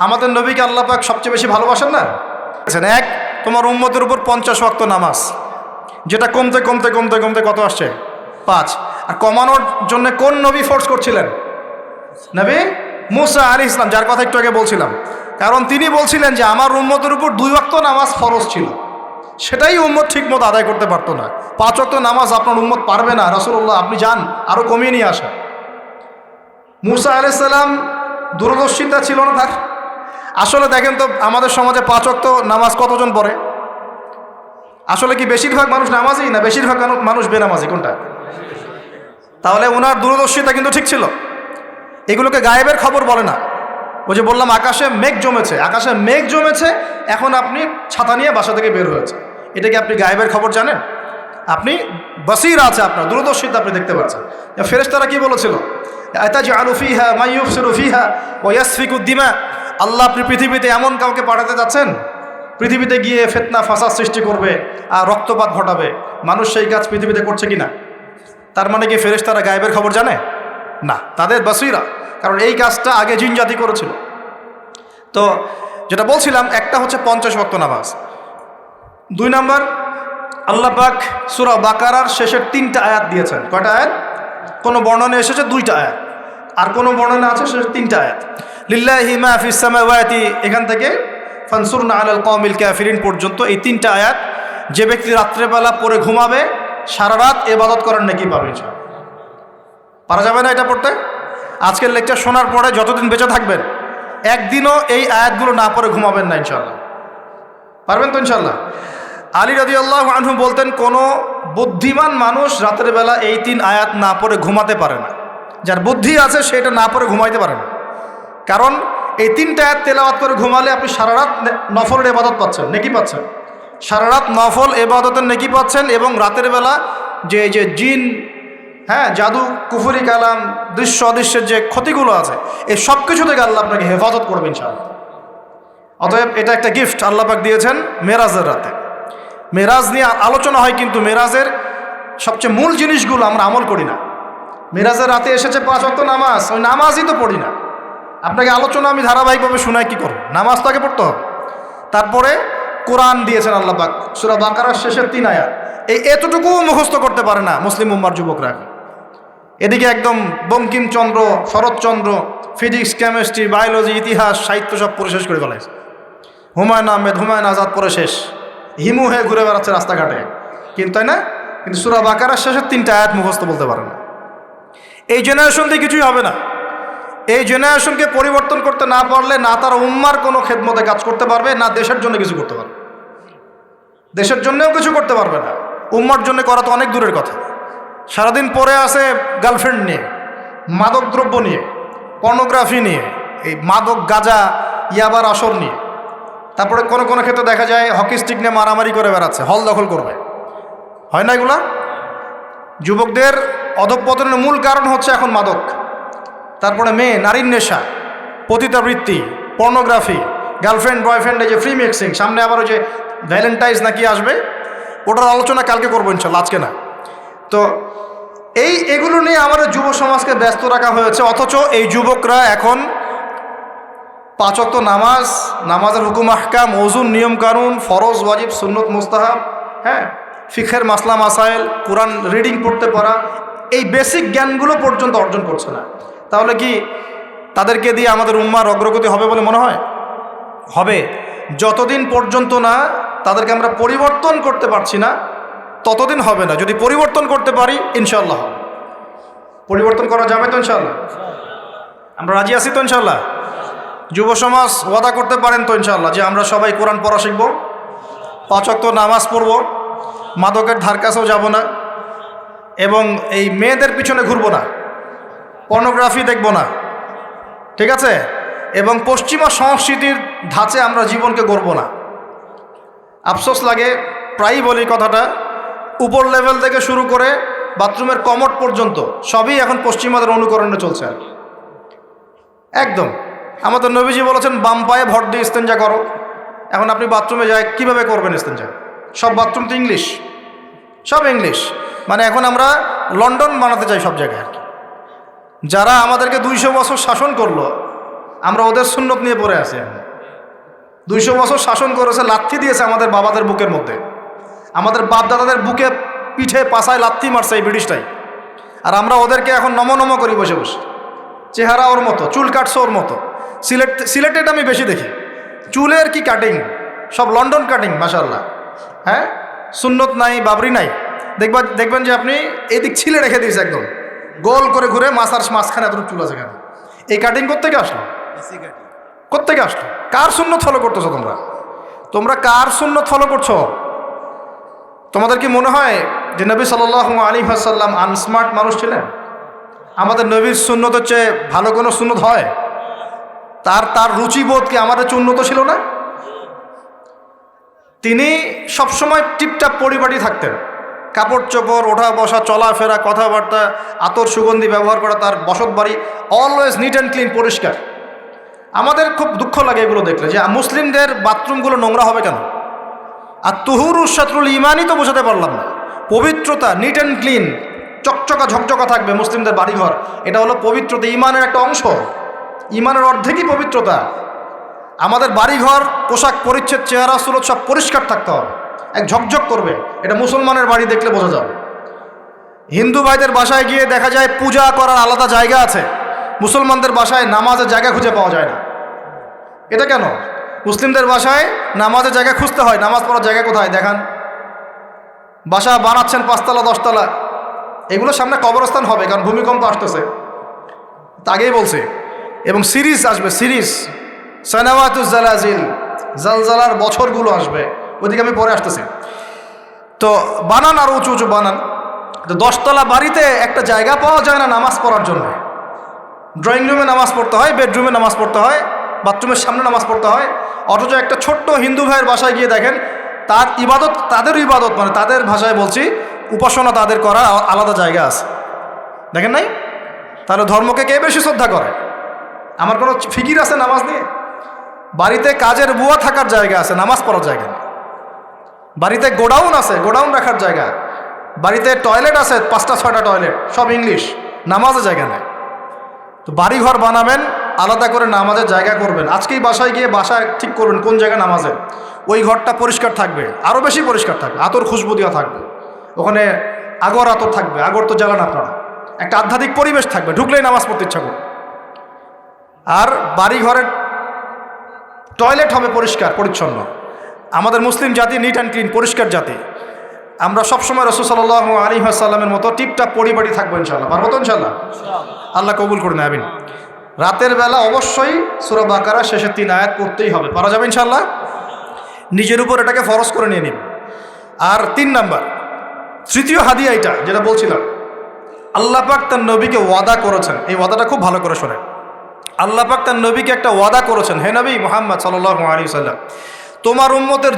আমাদের নবীকে আল্লাহ পাক সবচেয়ে বেশি ভালোবাসেন না? এক, তোমার উম্মতের উপর 50 ওয়াক্ত নামাজ, যেটা কমতে কমতে কমতে কমতে কত আসছে? 5। আর কমানোর জন্য কোন নবী ফোর্স করছিলেন? নবী মুসা আলাইহিস সালাম, যার কথা একটু আগে বলছিলাম। কারণ তিনি বলছিলেন যে আমার উম্মতের উপর 2 ওয়াক্ত নামাজ ফরজ ছিল, সেটাই উম্মত ঠিকমতো আদায় করতে পারতো না। 5 ওয়াক্ত নামাজ আপনার উম্মত পারবে না, রাসূলুল্লাহ আপনি যান আরও কমিয়ে নিয়ে আসেন। মুসা আলাইহিস সালাম দূরদর্শিতা ছিল না তার? আসলে দেখেন তো আমাদের সমাজে 5 ওয়াক্ত নামাজ কতজন পড়ে? আসলে কি বেশিরভাগ মানুষ নামাজি না বেশিরভাগ মানুষ বেনামাজি? কোনটা? তাহলে ওনার দূরদর্শিতা কিন্তু ঠিক ছিল। এগুলোকে গায়েবের খবর বলে না। ওই যে বললাম আকাশে মেঘ জমেছে, আকাশে মেঘ জমেছে, এখন আপনি ছাতা নিয়ে বাসা থেকে বের হয়েছে, এটা কি আপনি গায়েবের খবর জানেন? আপনি বসীরা আছে, আপনার দূরদর্শিতা আপনি দেখতে পাচ্ছেন। ফেরেশতারা কি বলেছিল? আতাজআলু ফিহা মান ইউফসিরু ফিহা ওয়া ইয়াসফিকু দিমা, আল্লাহ আপনি পৃথিবীতে এমন কাউকে পাঠাতে যাচ্ছেন পৃথিবীতে গিয়ে ফিতনা ফাসাদ সৃষ্টি করবে আর রক্তপাত ঘটাবে, মানুষ সেই কাজ পৃথিবীতে করছে কিনা? তার মানে কি ফেরেশতারা গায়েবের খবর জানে না? তাদের বসীরা, কারণ এই কাজটা আগে জিন জাতি করেছিল। তো যেটা বলছিলাম, একটা হচ্ছে 50 ওয়াক্ত নামাজ। 2 নম্বর, আল্লাহ পাক সূরা বাকারার শেষের 3টা আয়াত দিয়েছেন। কয়টা আয়াত? কোনো বর্ণনা এসেছে 2টা আয়াত, আর কোনো বর্ণনা আছে শেষের 3টা আয়াত। লিল্লাহি মা ফিস সামাওয়াতি, এখান থেকে ফানসুরনা আলাল কওমিল কাফিরিন পর্যন্ত এই 3টা আয়াত যে ব্যক্তি রাত্রেবেলা পড়ে ঘুমাবে সারা রাত ইবাদত করার নেকি পাবে ইনশাআল্লাহ। পারা যাবে না এটা পড়তে? আজকের লেকচার শোনার পরে যতদিন বেঁচে থাকবেন একদিনও এই আয়াতগুলো না পড়ে ঘুমাবেন না ইনশাআল্লাহ। পারবেন তো ইনশাআল্লাহ? আলী রাদিয়াল্লাহু আনহু বলতেন, কোনো বুদ্ধিমান মানুষ রাতের বেলা এই 3 আয়াত না পড়ে ঘুমাতে পারে না। যার বুদ্ধি আছে সেটা না পড়ে ঘুমাইতে পারে না, কারণ এই 3টা আয়াত তেলাওয়াত করে ঘুমালে আপনি সারা রাত নফলের ইবাদত পাচ্ছেন, নেকি পাচ্ছেন, সারা রাত নফল ইবাদতের নেকি পাচ্ছেন, এবং রাতের বেলা যে যে জিন, হ্যাঁ, জাদু, কুফরি কালাম, দৃশ্য অদৃশ্যের যে ক্ষতিগুলো আছে এই সব কিছু থেকে আল্লাহ আপনাকে হেফাজত করবে ইনশাআল্লাহ। অতএব এটা একটা গিফট আল্লাহ পাক দিয়েছেন মেরাজের রাতে। মেরাজ নিয়ে আলোচনা হয়, কিন্তু মেরাজের সবচেয়ে মূল জিনিসগুলো আমরা আমল করি না। মেরাজের রাতে এসেছে 5 ওয়াক্ত নামাজ, ওই নামাজই তো পড়ি না। আপনাকে আলোচনা আমি ধারাবাহিকভাবে শোনাই, কি করব, নামাজ তো আগে পড়তে হবে। তারপরে কোরআন দিয়েছেন আল্লাহ পাক, সূরা বাকারার শেষের 3 আয়াত, এতটুকু মুখস্থ করতে পারে না মুসলিম উম্মার যুবকরা এখন। এদিকে একদম Bankimchandra, Saratchandra, physics, chemistry, biology, ইতিহাস, সাহিত্য সব পড়ে শেষ করে ফেলাইছে। হুমায়ুন আহমেদ, হুমায়ুন আজাদ পড়ে শেষ, হিমু হয়ে ঘুরে বেড়াচ্ছে রাস্তাঘাটে, কিন্তু তাই না? কিন্তু সূরা বাকারার শেষের 3টা আয়াত মুখস্থ বলতে পারে না। এই জেনারেশন দিয়ে কিছুই হবে না। এই জেনারেশনকে পরিবর্তন করতে না পারলে না তার উম্মার কোনো খেদমতে কাজ করতে পারবে, না দেশের জন্য কিছু করতে পারবে। দেশের জন্যও কিছু করতে পারবে না, উম্মার জন্য করা তো অনেক দূরের কথা। সারাদিন পরে আসে গার্লফ্রেন্ড নিয়ে, মাদকদ্রব্য নিয়ে, পর্নোগ্রাফি নিয়ে, এই মাদক, গাঁজা, ইয়াবার আসর নিয়ে। তারপরে কোনো কোনো ক্ষেত্রে দেখা যায় হকি স্টিক নিয়ে মারামারি করে বেড়াচ্ছে, হল দখল করবে, হয় না এগুলা? যুবকদের অধঃপতনের মূল কারণ হচ্ছে এখন মাদক, তারপরে মেয়ে, নারীর নেশা, পতিতাবৃত্তি, পর্নোগ্রাফি, গার্লফ্রেন্ড বয়ফ্রেন্ডে যে ফ্রি মিক্সিং, সামনে আবার ওই যে ভ্যালেন্টাইন্স নাকি আসবে, ওটার আলোচনা কালকে করবো ইনশাল্লাহ, আজকে না। তো এগুলো নিয়ে আমাদের যুব সমাজকে ব্যস্ত রাখা হয়েছে, অথচ এই যুবকরা এখন 5 ওয়াক্ত নামাজ, নামাজের হুকুম আহকাম, ওযুর নিয়ম কানুন, ফরজ, ওয়াজিব, সুন্নত, মুস্তাহাব, হ্যাঁ, ফিকহের মাসলা মাসাইল, কোরআন রিডিং পড়তে পারা, এই বেসিক জ্ঞানগুলো পর্যন্ত অর্জন করছে না। তাহলে কি তাদেরকে দিয়ে আমাদের উম্মার অগ্রগতি হবে বলে মনে হয়? হবে। যতদিন পর্যন্ত না তাদেরকে আমরা পরিবর্তন করতে পারছি না ততদিন হবে না। যদি পরিবর্তন করতে পারি ইনশাআল্লাহ হবে। পরিবর্তন করা যাবে তো ইনশাআল্লাহ? আমরা রাজি আছি তো ইনশাআল্লাহ? যুব সমাজ ওয়াদা করতে পারেন তো ইনশাআল্লাহ যে আমরা সবাই কোরআন পড়া শিখব, 5 ওয়াক্ত নামাজ পড়ব, মাদকের ধার কাছেও যাব না, এবং এই মেয়েদের পিছনে ঘুরবো না, পর্নোগ্রাফি দেখব না, ঠিক আছে? এবং পশ্চিমা সংস্কৃতির ধাঁচে আমরা জীবনকে গড়ব না। আফসোস লাগে, প্রায়ই বলি কথাটা, উপর লেভেল থেকে শুরু করে বাথরুমের কমোড পর্যন্ত সবই এখন পশ্চিমাদের অনুকরণে চলছে আর কি। একদম আমাদের নবীজি বলেছেন বাম পায়ে ভর দিয়ে ইস্তেঞ্জা করো। এখন আপনি বাথরুমে যায় কিভাবে করবেন ইস্তেঞ্জা? সব বাথরুম তো ইংলিশ, সব ইংলিশ। মানে এখন আমরা লন্ডন বানাতে চাই সব জায়গায় আর কি। যারা আমাদেরকে 200 বছর শাসন করলো, আমরা ওদের সুন্নত নিয়ে পড়ে আছি। 200 বছর শাসন করেছে, লাথি দিয়েছে আমাদের বাবাদের বুকের মধ্যে, আমাদের বাপ দাদাদের বুকে, পিঠে, পাছায় লাথি মারছে এই ব্রিটিশটাই। আর আমরা ওদেরকে এখন নম করি বসে বসে। চেহারা ওর মতো, চুল কাটছে ওর মতো। সিলেটেড আমি বেশি দেখি, চুলের কি কাটিং, সব লন্ডন কাটিং, মাশাআল্লাহ। হ্যাঁ, সুন্নত নাই, বাবরি নাই। দেখবেন যে আপনি এদিক ছিলে রেখে দিয়েছে একদম গোল করে ঘুরে, মাঝখানে এত চুল আছে কেন? এই কাটিং কোত্থেকে আসলো? কোত্থেকে আসলো? কার সুন্নত ফলো করতেছো তোমরা? তোমরা কার সুন্নত ফলো করছো? তোমাদের কি মনে হয় যে নবী সাল্লাল্লাহু আলাইহি ওয়াসাল্লাম আনস্মার্ট মানুষ ছিলেন? আমাদের নবীর সুন্নত হচ্ছে ভালো কোনো সুন্নত হয়? তার রুচিবোধ কি আমাদের চেয়ে উন্নত ছিল না? তিনি সবসময় টিপটাপ পরিপাটি থাকতেন, কাপড় চোপড়, ওঠা বসা, চলাফেরা, কথাবার্তা, আতর সুগন্ধি ব্যবহার করা, তার বসত বাড়ি অলওয়েজ নিট অ্যান্ড ক্লিন, পরিষ্কার। আমাদের খুব দুঃখ লাগে এগুলো দেখলে, যে মুসলিমদের বাথরুমগুলো নোংরা হবে কেন? আর তুহুরু শাতরুল ইমানই তো বোঝাতে পারলাম না। পবিত্রতা, নিট অ্যান্ড ক্লিন, চকচকা ঝকঝকা থাকবে মুসলিমদের বাড়িঘর, এটা হলো পবিত্রতা, ইমানের একটা অংশ। ইমানের অর্ধেকই পবিত্রতা। আমাদের বাড়িঘর, পোশাক পরিচ্ছদ, চেহারা সুরত সব পরিষ্কার থাকতে হবে, এক ঝকঝক করবে। এটা মুসলমানের বাড়ি দেখলে বোঝা যাবে। হিন্দু ভাইদের বাসায় গিয়ে দেখা যায় পূজা করার আলাদা জায়গা আছে, মুসলমানদের বাসায় নামাজের জায়গা খুঁজে পাওয়া যায় না। এটা কেন? মুসলিমদের বাসায় নামাজের জায়গা খুঁজতে হয়, নামাজ পড়ার জায়গা কোথায় দেখান? বাসা বানাচ্ছেন 5 তলা 10 তলা, এগুলো সামনে কবরস্থান হবে, কারণ ভূমিকম্প আসতেছে, তা আগেই বলছে। এবং সিরিজ আসবে, সিরিজ সানাওয়াতুজ জালাজিল, জালজালার বছরগুলো আসবে, ওইদিকে আমি পরে আসতেছি। তো বানান আর উঁচু উঁচু বানান। তো 10 তলা বাড়িতে একটা জায়গা পাওয়া যায় না নামাজ পড়ার জন্য। ড্রয়িং রুমে নামাজ পড়তে হয়, বেডরুমে নামাজ পড়তে হয়, বাথরুমের সামনে নামাজ পড়তে হয়। অথচ একটা ছোট্ট হিন্দু ভাইয়ের বাসায় গিয়ে দেখেন তার ইবাদত, তাদের ইবাদত মানে তাদের ভাষায় বলছি উপাসনা তাদের করা আলাদা জায়গা আছে। দেখেন নাই? তাহলে ধর্মকে কে বেশি শ্রদ্ধা করে? আমার কোনো ফিকির আছে নামাজ নিয়ে? বাড়িতে কাজের বুয়া থাকার জায়গা আছে, নামাজ পড়ার জায়গা নেই। বাড়িতে গোডাউন আছে, গোডাউন রাখার জায়গা। বাড়িতে টয়লেট আছে, 5টা 6টা টয়লেট, সব ইংলিশ, নামাজের জায়গা নেই। তো বাড়িঘর বানাবেন, আলাদা করে নামাজের জায়গা করবেন। আজকেই বাসায় গিয়ে বাসায় ঠিক করবেন কোন জায়গায় নামাজের। ওই ঘরটা পরিষ্কার থাকবে, আরও বেশি পরিষ্কার থাকবে, আতর খুশবু দেওয়া থাকবে, ওখানে আগর আতর থাকবে, আগর তো জ্বালান আপনারা। একটা আধ্যাত্মিক পরিবেশ থাকবে, ঢুকলেই নামাজ পড়তে ইচ্ছা করবে। আর বাড়িঘরের টয়লেট হবে পরিষ্কার পরিচ্ছন্ন। আমাদের মুসলিম জাতি নিট অ্যান্ড ক্লিন, পরিষ্কার জাতি। আমরা সবসময় রাসূল সাল্লাল্লাহু আলাইহি ওয়াসাল্লামের মতো টিপটাপ পরিপাটি থাকবো ইনশাআল্লাহ। পারবো তো ইনশাআল্লাহ? আল্লাহ কবুল করুন, আমিন। রাতের বেলা অবশ্যই সূরা বাকারা শেষের 3 আয়াত পড়তেই হবে। পারা যাবে ইনশাআল্লাহ? নিজের উপর এটাকে ফরজ করে নিয়ে নিন। আর 3 নাম্বার, তৃতীয় হাদিয়া এটা যেটা বলছিলাম, আল্লাহ পাক তার নবীকে ওয়াদা করেছেন। এই ওয়াদাটা খুব ভালো করে শোনেন। আল্লাহ পাক তার নবীকে একটা ওয়াদা করেছেন, হে নবী মুহাম্মদ সাল্লাল্লাহু আলাইহি ওয়াসাল্লাম, তোমার উম্মতের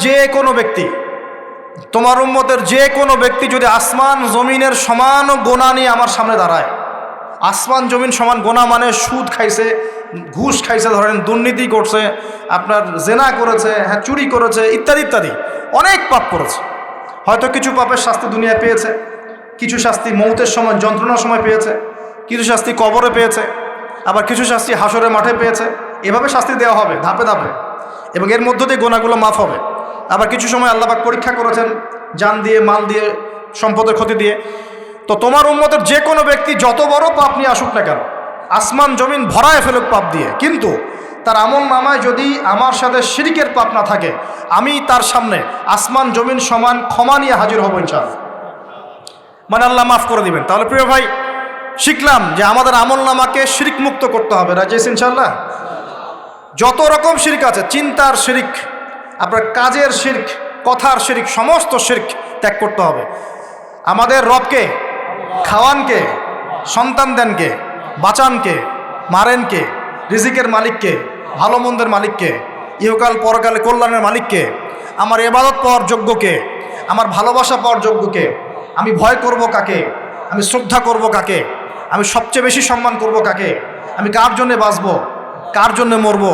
যে কোনো ব্যক্তি যদি আসমান জমিনের সমান গোনা নিয়ে আমার সামনে দাঁড়ায়, আসমান জমিন সমান গোনা মানে সুদ খাইছে, ঘুষ খাইছে, ধরেন দুর্নীতি করছে, আপনার জেনা করেছে, হ্যাঁ চুরি করেছে, ইত্যাদি ইত্যাদি অনেক পাপ করেছে। হয়তো কিছু পাপের শাস্তি দুনিয়ায় পেয়েছে, কিছু শাস্তি মৌতের সময় যন্ত্রণার সময় পেয়েছে, কিছু শাস্তি কবরে পেয়েছে, আবার কিছু শাস্তি হাসরের মাঠে পেয়েছে। এভাবে শাস্তি দেওয়া হবে ধাপে ধাপে, এবং এর মধ্য দিয়ে গোনাগুলো মাফ হবে। আবার কিছু সময় আল্লাহ পাক পরীক্ষা করেছেন জান দিয়ে, মাল দিয়ে, সম্পদের ক্ষতি দিয়ে। তো তোমার উম্মতের যে কোনো ব্যক্তি যত বড় পাপ নিয়ে আসুক না কেন, আসমান জমিন ভরায় ফেলুক পাপ দিয়ে, কিন্তু তার আমল নামায় যদি আমার সাথে শিরকের পাপ না থাকে, আমি তার সামনে আসমান জমিন সমান ক্ষমা নিয়ে হাজির হব ইনশাআল্লাহ। মানে আল্লাহ মাফ করে দিবেন। তাহলে প্রিয় ভাই, শিখলাম যে আমাদের আমল নামাকে শিরক মুক্ত করতে হবে। রাজি আছেন ইনশাআল্লাহ? যত রকম শিরক আছে, চিন্তার শিরক, আপনার কাজের শিরক, কথার শিরক, সমস্ত শিরক ত্যাগ করতে হবে। আমাদের রবকে, খাওয়ানকে, সন্তান দেনকে, বাঁচানকে, মারেনকে, রিজিকের মালিককে, ভালো মন্দের মালিককে, ইহকাল পরকালে কল্যাণের মালিককে, আমার ইবাদত পাওয়ার যোগ্যকে, আমার ভালোবাসা পাওয়ার যোগ্যকে, আমি ভয় করব কাকে, আমি শ্রদ্ধা করব কাকে, আমি সবচেয়ে বেশি সম্মান করব কাকে, আমি কার জন্যে বাঁচব, কার জন্যে মরব,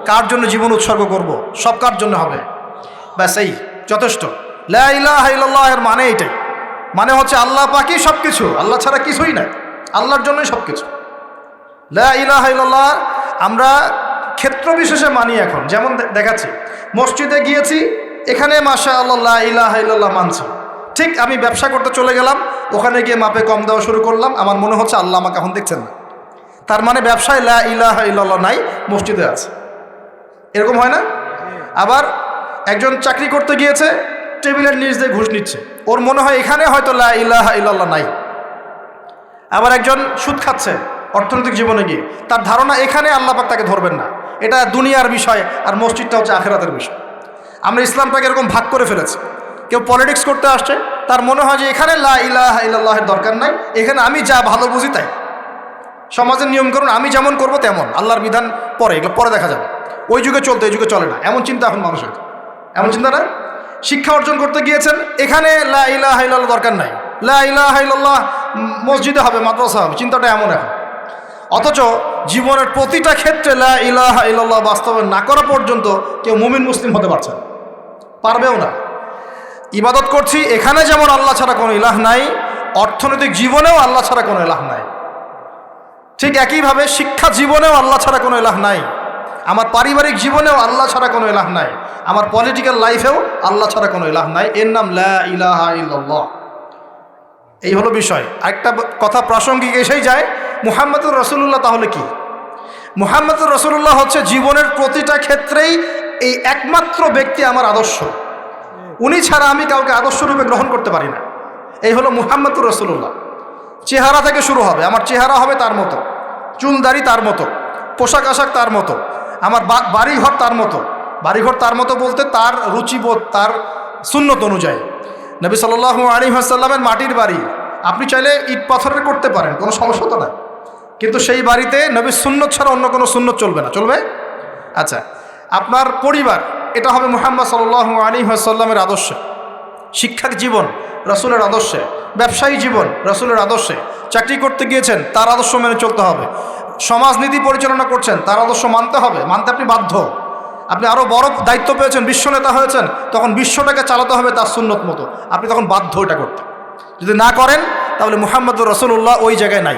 কার জন্য জীবন উৎসর্গ করব, সব কার জন্য হবে। ব্যাস এই যথেষ্ট। লা ইলাহা ইল্লাল্লাহ এর মানে এইটাই। মানে হচ্ছে আল্লাহ পাকই সব কিছু, আল্লাহ ছাড়া কিছুই নাই, আল্লাহর জন্যই সব কিছু। লা ইলাহা ইল্লাল্লাহ আমরা ক্ষেত্র বিশেষে মানি। এখন যেমন দেখাচ্ছি, মসজিদে গিয়েছি, এখানে মাশাআল্লাহ লা ইলাহা ইল্লাল্লাহ মানছি। ঠিক আমি ব্যবসা করতে চলে গেলাম, ওখানে গিয়ে মাপে কম দেওয়া শুরু করলাম, আমার মনে হচ্ছে আল্লাহ আমাকে এখন দেখছেন না। তার মানে ব্যবসায় লা ইলাহা ইল্লাল্লাহ নাই, মসজিদে আছে। এরকম হয় না? আবার একজন চাকরি করতে গিয়েছে, টেবিলের নিচ দিয়ে ঘুষ নিচ্ছে, ওর মনে হয় এখানে হয়তো লা ইলাহা ইল্লাল্লাহ নাই। আবার একজন সুদ খাচ্ছে অর্থনৈতিক জীবনে গিয়ে, তার ধারণা এখানে আল্লাহ পাক তাকে ধরবেন না, এটা দুনিয়ার বিষয়, আর মসজিদটা হচ্ছে আখিরাতের বিষয়। আমরা ইসলামটাকে এরকম ভাগ করে ফেলেছি। কেউ পলিটিক্স করতে আসছে, তার মনে হয় যে এখানে লা ইলাহা ইল্লাল্লাহের দরকার নাই, এখানে আমি যা ভালো বুঝি তাই, সমাজের নিয়মকানুন আমি যেমন করব তেমন, আল্লাহর বিধান পরে, এগুলো পরে দেখা যাবে। ওই যুগে চলতে, এই যুগে চলে না, এমন চিন্তা এখন মানুষের। এমন চিন্তা না? শিক্ষা অর্জন করতে গিয়েছেন, এখানে লা ইলাহা ইল্লাল্লাহ দরকার নাই, লা ইলাহা ইল্লাল্লাহ মসজিদে হবে, মাদ্রাসা হবে, চিন্তাটা এমন এখন। অথচ জীবনের প্রতিটা ক্ষেত্রে লা ইলাহা ইল্লাল্লাহ বাস্তবায়ন না করা পর্যন্ত কেউ মুমিন মুসলিম হতে পারছে না, পারবেও না। ইবাদত করছি, এখানে যেমন আল্লাহ ছাড়া কোনো ইলাহ নাই, অর্থনৈতিক জীবনেও আল্লাহ ছাড়া কোনো ইলাহ নাই। ঠিক একইভাবে শিক্ষা জীবনেও আল্লাহ ছাড়া কোনো ইলাহ নাই, আমার পারিবারিক জীবনেও আল্লাহ ছাড়া কোনো ইলাহ নাই, আমার পলিটিক্যাল লাইফেও আল্লাহ ছাড়া কোনো ইলাহ নাই। এর নাম লা ইলাহা ইল্লাল্লাহ। এই হলো বিষয়। আরেকটা কথা প্রাসঙ্গিক এসেই যায়, মুহাম্মদুর রাসূলুল্লাহ তাহলে কি? মুহাম্মদুর রাসূলুল্লাহ হচ্ছে জীবনের প্রতিটা ক্ষেত্রেই এই একমাত্র ব্যক্তি আমার আদর্শ, উনি ছাড়া আমি কাউকে আদর্শরূপে গ্রহণ করতে পারি না। এই হলো মুহাম্মদুর রাসূলুল্লাহ। চেহারা থেকে শুরু হবে, আমার চেহারা হবে তার মতো, চুলদাড়ি তার মতো, পোশাক আশাক তার মতো, আমার বাড়িঘর তার মতো। বাড়িঘর তার মতো বলতে তার রুচিবোধ, তার সুন্নত অনুযায়ী। নবী সাল্লাল্লাহু আলাইহি ওয়াসাল্লামের মাটির বাড়ি, আপনি চাইলে ইট পাথরের করতে পারেন, কোনো সমস্যা তো না, কিন্তু সেই বাড়িতে নবীর সুন্নত ছাড়া অন্য কোনো সুন্নত চলবে না, চলবে? আচ্ছা, আপনার পরিবার, এটা হবে মুহাম্মদ সাল্লাল্লাহু আলাইহি ওয়াসাল্লামের আদর্শে। শিক্ষার জীবন রাসূলের আদর্শে, ব্যবসায়ী জীবন রাসূলের আদর্শে, চাকরি করতে গিয়েছেন তার আদর্শ মেনে চলতে হবে, সমাজনীতি পরিচালনা করছেন তার আদর্শ মানতে হবে, মানতে আপনি বাধ্য। আপনি আরও বড় দায়িত্ব পেয়েছেন, বিশ্বনেতা হয়েছেন, তখন বিশ্বটাকে চালাতে হবে তার সুন্নত মতো, আপনি তখন বাধ্য এটা করতে। যদি না করেন তাহলে মুহাম্মদুর রাসূলুল্লাহ ওই জায়গায় নাই।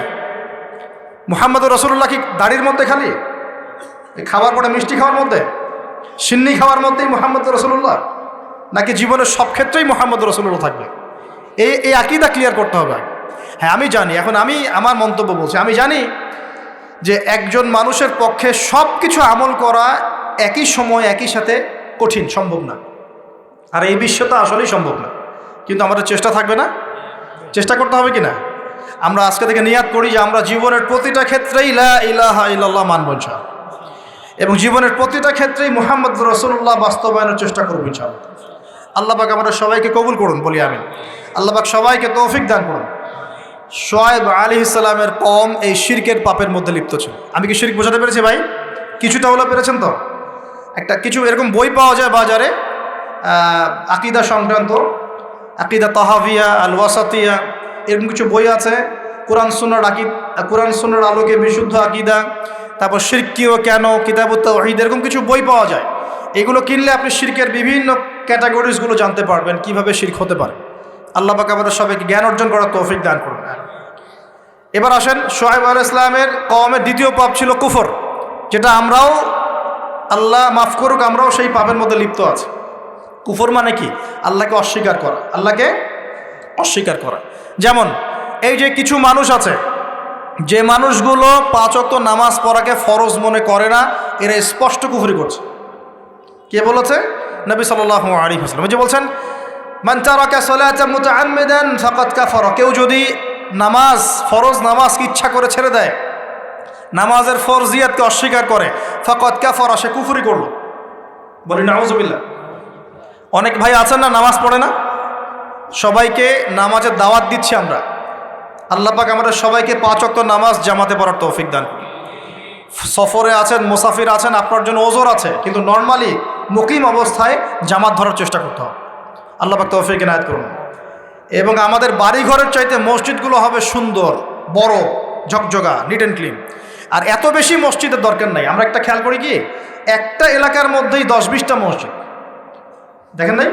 মুহাম্মদুর রাসূলুল্লাহ কি দাড়ির মধ্যে খালি, খাওয়ার পরে মিষ্টি খাওয়ার মধ্যে, সিন্নি খাওয়ার মধ্যেই মুহাম্মদুর রাসূলুল্লাহ, নাকি জীবনের সব ক্ষেত্রেই মুহাম্মদুর রাসূলুল্লাহ থাকবে? এই আকীদা ক্লিয়ার করতে হবে। হ্যাঁ, আমি জানি, এখন আমি আমার মন্তব্য বলছি, আমি জানি যে একজন মানুষের পক্ষে সব কিছু আমল করা একই সময় একই সাথে কঠিন, সম্ভব না। আর এই বিশ্বটা আসলেই সম্ভব না, কিন্তু আমাদের চেষ্টা থাকবে না? চেষ্টা করতে হবে কি না? আমরা আজকে থেকে নিয়াত করি যে আমরা জীবনের প্রতিটা ক্ষেত্রেই লা ইলাহা ইল্লাল্লাহ মানব ইনশাআল্লাহ, এবং জীবনের প্রতিটা ক্ষেত্রেই মুহাম্মদুর রাসূলুল্লাহ বাস্তবায়নের চেষ্টা করব ইনশাআল্লাহ। আল্লাহ পাক আমাদের সবাইকে কবুল করুন, বলি আমিন। আল্লাহ পাক সবাইকে তৌফিক দান করুন। শুআয়ব আলাইহিস সালামের কওম এই শিরকের পাপের মধ্যে লিপ্ত ছিল। আমি কি শিরক বোঝাতে পেরেছি ভাই? কিছুটা হলো পেরেছেন তো? কিছু এরকম বই পাওয়া যায় বাজারে, আকীদা সংক্রান্ত, আকীদা তাহাভিয়া, আল ওয়াসাতিয়া, এরকম কিছু বই আছে। কোরআন সুন্নাহর আলোকে বিশুদ্ধ আকীদা, তারপর শিরক কি ও কেন, কিতাবুত তাওহীদ, এরকম কিছু বই পাওয়া যায়। এগুলো কিনলে আপনি শিরকের বিভিন্ন ক্যাটাগরিজগুলো জানতে পারবেন, কিভাবে শিরক হতে পারে। আল্লাহ পাক আমাদের সবাইকে জ্ঞান অর্জন করার তৌফিক দান করুন। এবার আসেন, শুআয়ব আলাইহিস সালামের কওমের দ্বিতীয় পাপ ছিল কুফর, যেটা আমরাও, আল্লাহ মাফ করুক, আমরাও সেই পাপের মধ্যে লিপ্ত আছি। কুফর মানে কি? আল্লাহকে অস্বীকার করা, আল্লাহকে অস্বীকার করা। যেমন এই যে কিছু মানুষ আছে, যে মানুষগুলো 5 ওয়াক্ত নামাজ পড়াকে ফরজ মনে করে না, এরা স্পষ্ট কুফরি করছে। কে বলেছে? নবী সাল্লাল্লাহু আলাইহি ওয়াসাল্লাম যে বলছেন, মান তারাকা সালাতান মুতাআম্মিদান ফাকাদ কাফারা, কেউ যদি নামাজ, ফরজ নামাজকে ইচ্ছা করে ছেড়ে দেয়, নামাজের ফরজিয়াতকে অস্বীকার করে, ফাকাদ কাফারা, সে কুফরি করলো। বলি নাউযুবিল্লাহ। অনেক ভাই আছেন না, নামাজ পড়ে না, সবাইকে নামাজের দাওয়াত দিচ্ছি আমরা। আল্লাহ পাক আমাদের সবাইকে 5 ওয়াক্ত নামাজ জামাতে পড়ার তৌফিক দান করুন। সফরে আছেন, মুসাফির আছেন, আপনার জন্য ওজর আছে, কিন্তু নর্মালি মুকিম অবস্থায় জামাত ধরার চেষ্টা করতে হবে। আল্লাহ পাক তৌফিক এনায়েত করুন। এবং আমাদের বাড়িঘরের চাইতে মসজিদগুলো হবে সুন্দর, বড়, ঝকঝকা, নিট অ্যান্ড ক্লিন। আর এত বেশি মসজিদের দরকার নাই। আমরা একটা খেয়াল করি কি, একটা এলাকার মধ্যেই 10-20টা মসজিদ, দেখেন নাই?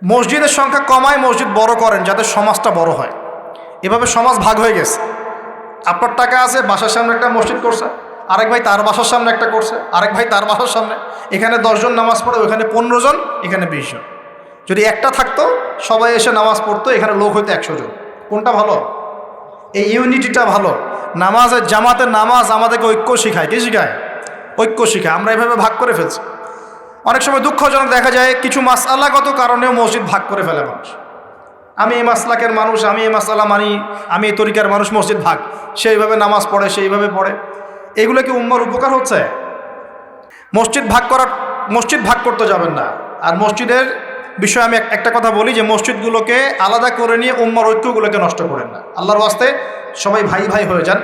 মসজিদের সংখ্যা কমায়, মসজিদ বড় করেন যাতে সমাজটা বড় হয়। এভাবে সমাজ ভাগ হয়ে গেছে। আপনার টাকা আছে, বাসার সামনে একটা মসজিদ করছে, আরেক ভাই তার বাসার সামনে একটা করছে, আরেক ভাই তার বাসার সামনে। এখানে 10 জন নামাজ পড়ে, ওখানে 15 জন, এখানে 20 জন। যদি একটা থাকতো, সবাই এসে নামাজ পড়তো, এখানে লোক হইতো 100 জন। কোনটা ভালো? এই ইউনিটিটা ভালো। নামাজের, জামাতের নামাজ আমাদেরকে ঐক্য শিখায়। কি শিখায়? ঐক্য শিখায়। আমরা এভাবে ভাগ করে ফেলছি। অনেক সময় দুঃখজনক দেখা যায় কিছু মাসআলাগত কারণেও মসজিদ ভাগ করে ফেলে মানুষ। আমি এই মাসলাকের মানুষ, আমি এই মাসআলা মানি, আমি এই তরিকার মানুষ, মসজিদ ভাগ। সেইভাবে নামাজ পড়ে, সেইভাবে পড়ে। এগুলো কি উম্মার উপকার হচ্ছে? মসজিদ ভাগ করতে যাবেন না। আর মসজিদের বিষয়ে আমি একটা কথা বলি, যে মসজিদগুলোকে আলাদা করে নিয়ে উম্মার ঐক্যগুলোকে নষ্ট করেন না। আল্লাহর ওয়াস্তে সবাই ভাই ভাই হয়ে যান।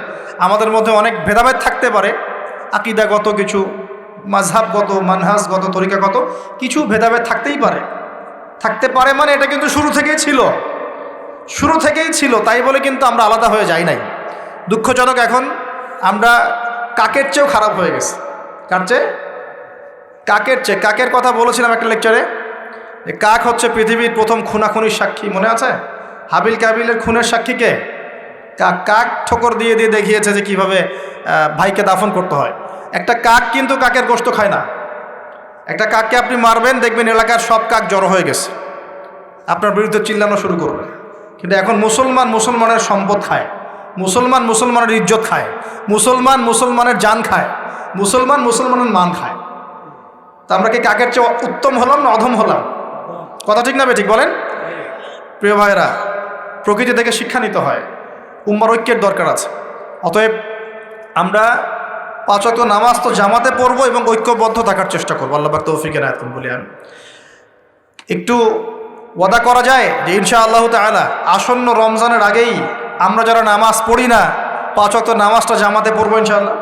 আমাদের মধ্যে অনেক ভেদাভেদ থাকতে পারে, আকীদাগত কিছু, মাযহাবগত, মানহাজগত, তরিকাগত কিছু ভেদাভেদ থাকতেই পারে। মানে এটা কিন্তু শুরু থেকেই ছিল, তাই বলে কিন্তু আমরা আলাদা হয়ে যাই নাই। দুঃখজনক, এখন আমরা কাকের চেয়েও খারাপ হয়ে গেছে। কার চেয়ে? কাকের চেয়ে। কাকের কথা বলেছিলাম একটা লেকচারে। কাক হচ্ছে পৃথিবীর প্রথম খুনাখুনির সাক্ষী, মনে আছে? হাবিল কাবিলের খুনের সাক্ষী কে? কাক ঠোকর দিয়ে দেখিয়েছে যে কিভাবে ভাইকে দাফন করতে হয়। একটা কাক কিন্তু কাকের গোশত খায় না। একটা কাককে আপনি মারবেন, দেখবেন এলাকার সব কাক জড়ো হয়ে গেছে, আপনার বিরুদ্ধে চিল্লানো শুরু করবে। কিন্তু এখন মুসলমানের সম্পদ খায়, মুসলমানের ইজ্জত খায়, মুসলমানের জান খায়, মুসলমানের মান খায়। তা আমরা কি কাকের চেয়ে উত্তম হলাম না অধম হলাম? কথা ঠিক না বে ঠিক বলেন? প্রিয় ভাইরা, প্রকৃতি থেকে শিক্ষা নিতে হয়, উম্মার ঐক্যের দরকার আছে। অতএব আমরা 5 ওয়াক্ত নামাজ তো জামাতে পড়বো এবং ঐক্যবদ্ধ থাকার চেষ্টা করবো। আল্লাহ পাক তৌফিক এনায়েত করুন বলি আমি। একটু ওয়াদা করা যায় যে ইনশাআল্লাহ তাআলা আসন্ন রমজানের আগেই আমরা যারা নামাজ পড়ি না 5 ওয়াক্ত নামাজটা জামাতে পড়বো ইনশাআল্লাহ?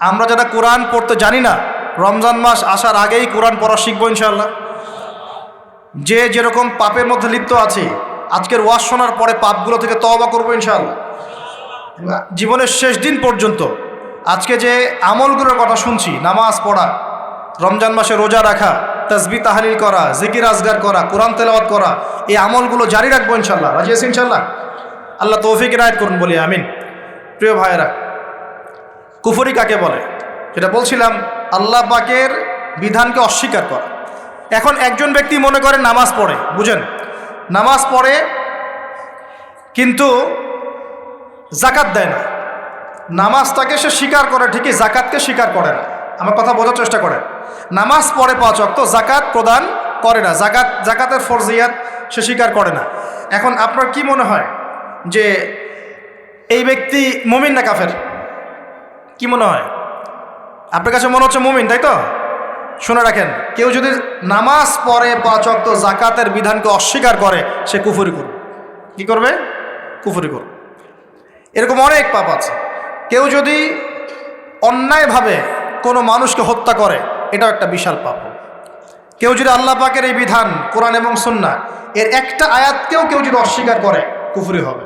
আমরা যারা কোরআন পড়তে জানি না রমজান মাস আসার আগেই কোরআন পড়া শিখবো ইনশাআল্লাহ? যে যেরকম পাপের মধ্যে লিপ্ত আছে আজকের ওয়াজ শোনার পরে পাপগুলো থেকে তওবা করবো ইনশাআল্লাহ। জীবনের শেষ দিন পর্যন্ত আজকে যে আমলগুলোর কথা শুনছি, নামাজ পড়া, রমজান মাসে রোজা রাখা, তাসবিহ তাহলিল করা, জিকির আজগার করা, কোরআন তেলাওয়াত করা, এই আমলগুলো জারি রাখবো ইনশাআল্লাহ। রাজি আছি ইনশাআল্লাহ? আল্লাহ তৌফিক ইনায়েত করুন বলি আমিন। প্রিয় ভাইয়েরা, কুফরি কাকে বলে? যেটা বলছিলাম, আল্লাহ পাকের বিধানকে অস্বীকার করা। এখন একজন ব্যক্তি মনে করে নামাজ পড়ে, বুঝেন, নামাজ পড়ে কিন্তু জাকাত দেয় না। নামাজটাকে সে স্বীকার করে ঠিকই, জাকাতকে স্বীকার করে না। আমার কথা বোঝার চেষ্টা করেন। নামাজ পড়ে 5 ওয়াক্ত, জাকাত প্রদান করে না, জাকাতের ফরজিয়াত সে স্বীকার করে না। এখন আপনার কি মনে হয় যে এই ব্যক্তি মুমিন না কাফের? কি মনে হয় আপনার কাছে? মনে হচ্ছে মুমিন, তাই তো? শুনে রাখেন, কেউ যদি নামাজ পড়ে 5 ওয়াক্ত, জাকাতের বিধানকে অস্বীকার করে, সে কুফরি করবে। কি করবে? কুফরি করবে। এরকম অনেক পাপ আছে। কেউ যদি অন্যায়ভাবে কোনো মানুষকে হত্যা করে, এটাও একটা বিশাল পাপ। কেউ যদি আল্লাহ পাকের এই বিধান, কোরআন এবং সুন্নাহ এর একটা আয়াতকেও কেউ যদি অস্বীকার করে, কুফরি হবে।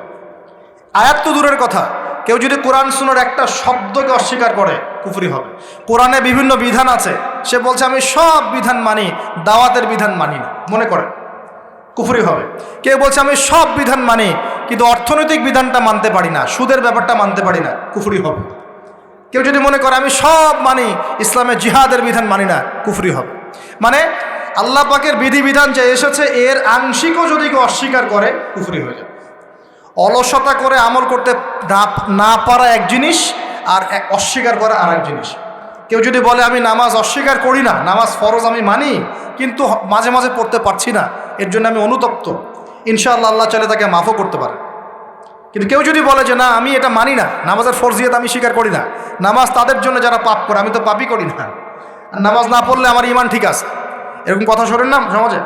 আয়াত তো দূরের কথা, কেউ যদি কোরআন সুন্নাহর একটা শব্দকে অস্বীকার করে, কুফরি হবে। কোরআনে বিভিন্ন বিধান আছে, সে বলছে আমি সব বিধান মানি, দাওয়াতের বিধান মানি না, মনে করে, কুফরি হবে। কেউ বলছে আমি সব বিধান মানি কিন্তু অর্থনৈতিক বিধানটা মানতে পারি না, সুদের ব্যাপারটা মানতে পারি না, কুফরি হবে। কেউ যদি মনে করে আমি সব মানি, ইসলামের জিহাদের বিধান মানি না, কুফরি হবে। মানে আল্লাহ পাকের বিধিবিধান যে এসেছে এর আংশিকও যদি কেউ অস্বীকার করে, কুফরি হয়ে যায়। অলসতা করে আমল করতে না পারা এক জিনিস, আর অস্বীকার করা আর এক জিনিস। কেউ যদি বলে আমি নামাজ অস্বীকার করি না, নামাজ ফরজ আমি মানি কিন্তু মাঝে মাঝে পড়তে পারছি না, এর জন্য আমি অনুতপ্ত, ইনশাআল্লাহ আল্লাহ চাইলে তাকে মাফও করতে পারে। কিন্তু কেউ যদি বলে যে না আমি এটা মানি না, নামাজের ফরজিয়ত আমি স্বীকার করি না, নামাজ তাদের জন্য যারা পাপ করে, আমি তো পাপই করি না, নামাজ না পড়লে আমার ইমান ঠিক আছে, এরকম কথা শোনেন না সমাজে,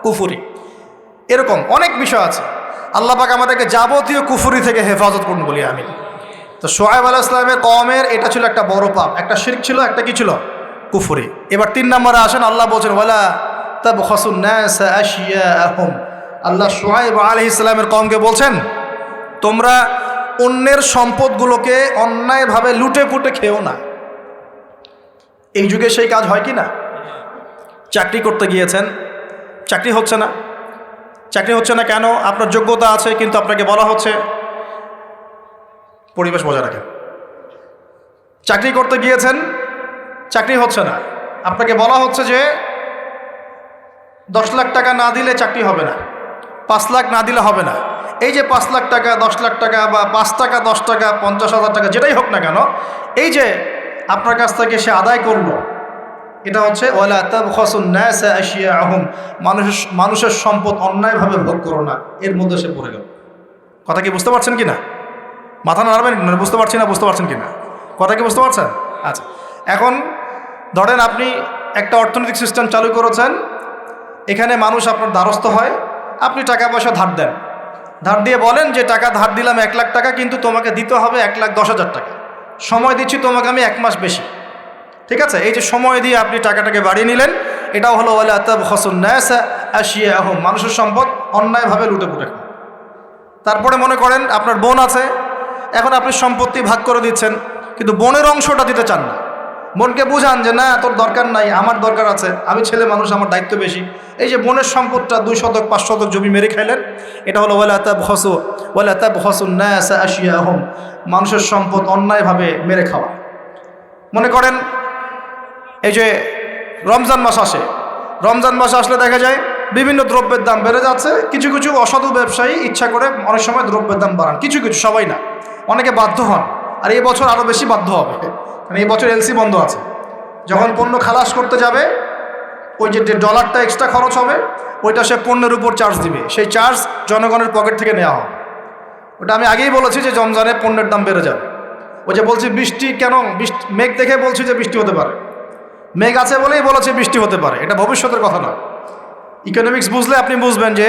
কুফরি। এরকম অনেক বিষয় আছে। আল্লাহ পাক আমাদেরকে যাবতীয় কুফরি থেকে হেফাজত করুন বলি আমি। তো শুআয়ব আলাইহিস সালামের কওমের এটা ছিল একটা বড় পাপ, একটা শিরক ছিল, একটা কি ছিল? কুফরি। এবার 3 নম্বরে আসেন, আল্লাহ বলছেন ওয়ালা তাবখাসুন নাস আশিয়াআহুম। আল্লাহ শুআয়ব আলাইহিস সালামের কওমকে বলছেন তোমরা অন্যের সম্পদগুলোকে অন্যায়ভাবে লুটে পুটে খেও না। এই যুগে সেই কাজ হয় কি না? চাকরি করতে গিয়েছেন, চাকরি হচ্ছে না। চাকরি হচ্ছে না কেন? আপনার যোগ্যতা আছে কিন্তু আপনাকে বলা হচ্ছে পরিবেশ বজায় রাখেন। চাকরি করতে গিয়েছেন, চাকরি হচ্ছে না, আপনাকে বলা হচ্ছে যে 10 লাখ টাকা না দিলে চাকরি হবে না, 5 লাখ না দিলে হবে না। এই যে 5 লাখ টাকা, 10 লাখ টাকা বা 5 টাকা, 10 টাকা, 50,000 টাকা, যেটাই হোক না কেন, এই যে আপনার কাছ থেকে সে আদায় করলো, এটা হচ্ছে ওয়ালা তাবখাসুন নাস আশিয়াআহুম, মানুষের সম্পদ অন্যায়ভাবে ভোগ করো না, এর মধ্যে সে পড়ে গেল। কথা কি বুঝতে পারছেন কি না? মাথা নাড়বেন, বুঝতে পারছি না, বুঝতে পারছেন কি না? কথা কি বুঝতে পারছেন? আচ্ছা, এখন ধরেন আপনি একটা অর্থনৈতিক সিস্টেম চালু করেছেন, এখানে মানুষ আপনার দ্বারস্থ হয়, আপনি টাকা পয়সা ধার দেন, ধার দিয়ে বলেন যে টাকা ধার দিলাম 1 লাখ টাকা, কিন্তু তোমাকে দিতে হবে 1,10,000 টাকা, সময় দিচ্ছি তোমাকে আমি 1 মাস বেশি। ঠিক আছে, এই যে সময় দিয়ে আপনি টাকাটাকে বাড়িয়ে নিলেন, এটাও হলো ওয়ালা তাবখাসুন নাস আশিয়াআহুম, মানুষের সম্পদ অন্যায়ভাবে লুটে পুটে খাওয়া। তারপরে মনে করেন আপনার বোন আছে, এখন আপনি সম্পত্তি ভাগ করে দিচ্ছেন কিন্তু বোনের অংশটা দিতে চান না। বোনকে বুঝান যে না তোর দরকার নাই, আমার দরকার আছে, আমি ছেলে মানুষ, আমার দায়িত্ব বেশি। এই যে বোনের সম্পদটা 2 শতক 5 শতক জমি মেরে খাইলেন, এটা হলো ওয়ালা তাবখাসুন নাস আশিয়াআহুম, মানুষের সম্পদ অন্যায়ভাবে মেরে খাওয়া। মনে করেন এই যে রমজান মাস আসে, রমজান মাস আসলে দেখা যায় বিভিন্ন দ্রব্যের দাম বেড়ে যাচ্ছে। কিছু কিছু অসাধু ব্যবসায়ী ইচ্ছা করে অনেক সময় দ্রব্যের দাম বাড়ান, কিছু কিছু, সবাই না, অনেকে বাধ্য হন। আর এই বছর আরও বেশি বাধ্য হবে, কারণ এই বছর এলসি বন্ধ আছে। যখন পণ্য খালাস করতে যাবে, ওই যে ডলারটা এক্সট্রা খরচ হবে, ওইটা সে পণ্যের উপর চার্জ দিবে, সেই চার্জ জনগণের পকেট থেকে নেওয়া হবে। ওটা আমি আগেই বলেছি যে রমজানে পণ্যের দাম বেড়ে যাবে। ওই যে বলছি বৃষ্টি কেন, মেঘ দেখে বলছি যে বৃষ্টি হতে পারে, মেঘ আছে বলেই বলেছে বৃষ্টি হতে পারে, এটা ভবিষ্যতের কথা না। ইকোনমিক্স বুঝলে আপনি বুঝবেন যে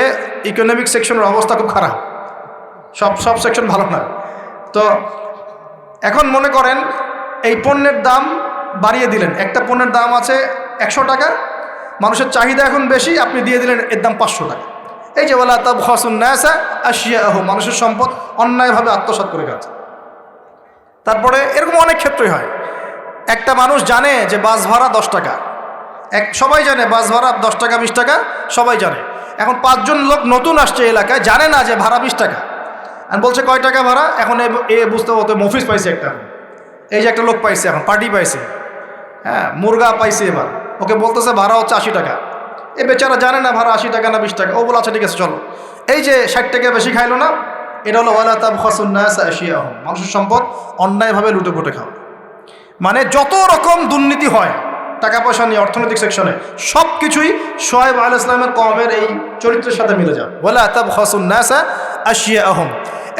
ইকোনমিক সেকশনের অবস্থা খুব খারাপ, সব সেকশন ভালো না। তো এখন মনে করেন এই পণ্যের দাম বাড়িয়ে দিলেন, একটা পণ্যের দাম আছে 100 টাকা, মানুষের চাহিদা এখন বেশি, আপনি দিয়ে দিলেন এর দাম 500 টাকা। এই যে ওয়ালা তাবখাসুন নাসা আশিয়াহুম, মানুষের সম্পদ অন্যায়ভাবে আত্মসাৎ করে গেছে। তারপরে এরকম অনেক ক্ষেত্রই হয়, একটা মানুষ জানে যে বাস ভাড়া 10 টাকা, সবাই জানে বাস ভাড়া 10 টাকা 20 টাকা সবাই জানে। এখন 5 জন লোক নতুন আসছে এলাকায়, জানে না যে ভাড়া 20 টাকা, আর বলছে কয় টাকা ভাড়া। এখন এ বুঝতে হতো মফিস পাইছে একটা, এই যে একটা লোক পাইছে, এখন পার্টি পাইছে, হ্যাঁ মুরগা পাইছে, এবার ওকে বলতেছে ভাড়া হচ্ছে 80 টাকা। এ বেচারা জানে না ভাড়া 80 টাকা না 20 টাকা। ও বলে আচ্ছা ঠিক আছে চলো। এই যে 60 টাকা বেশি খাইলো না, এটা হলো ওয়ালা তাবখাসুন নাসা আশিয়াহুম, মানুষের সম্পদ অন্যায়ভাবে লুটে পুটে খাওয়া। মানে যত রকম দুর্নীতি হয় টাকা পয়সা নিয়ে অর্থনৈতিক সেকশনে, সব কিছুই শুআয়ব আলাইহিস সালামের কওমের এই চরিত্রের সাথে মিলে যায়। ওয়ালা তাবখাসুন নাসা আশিয়াহুম।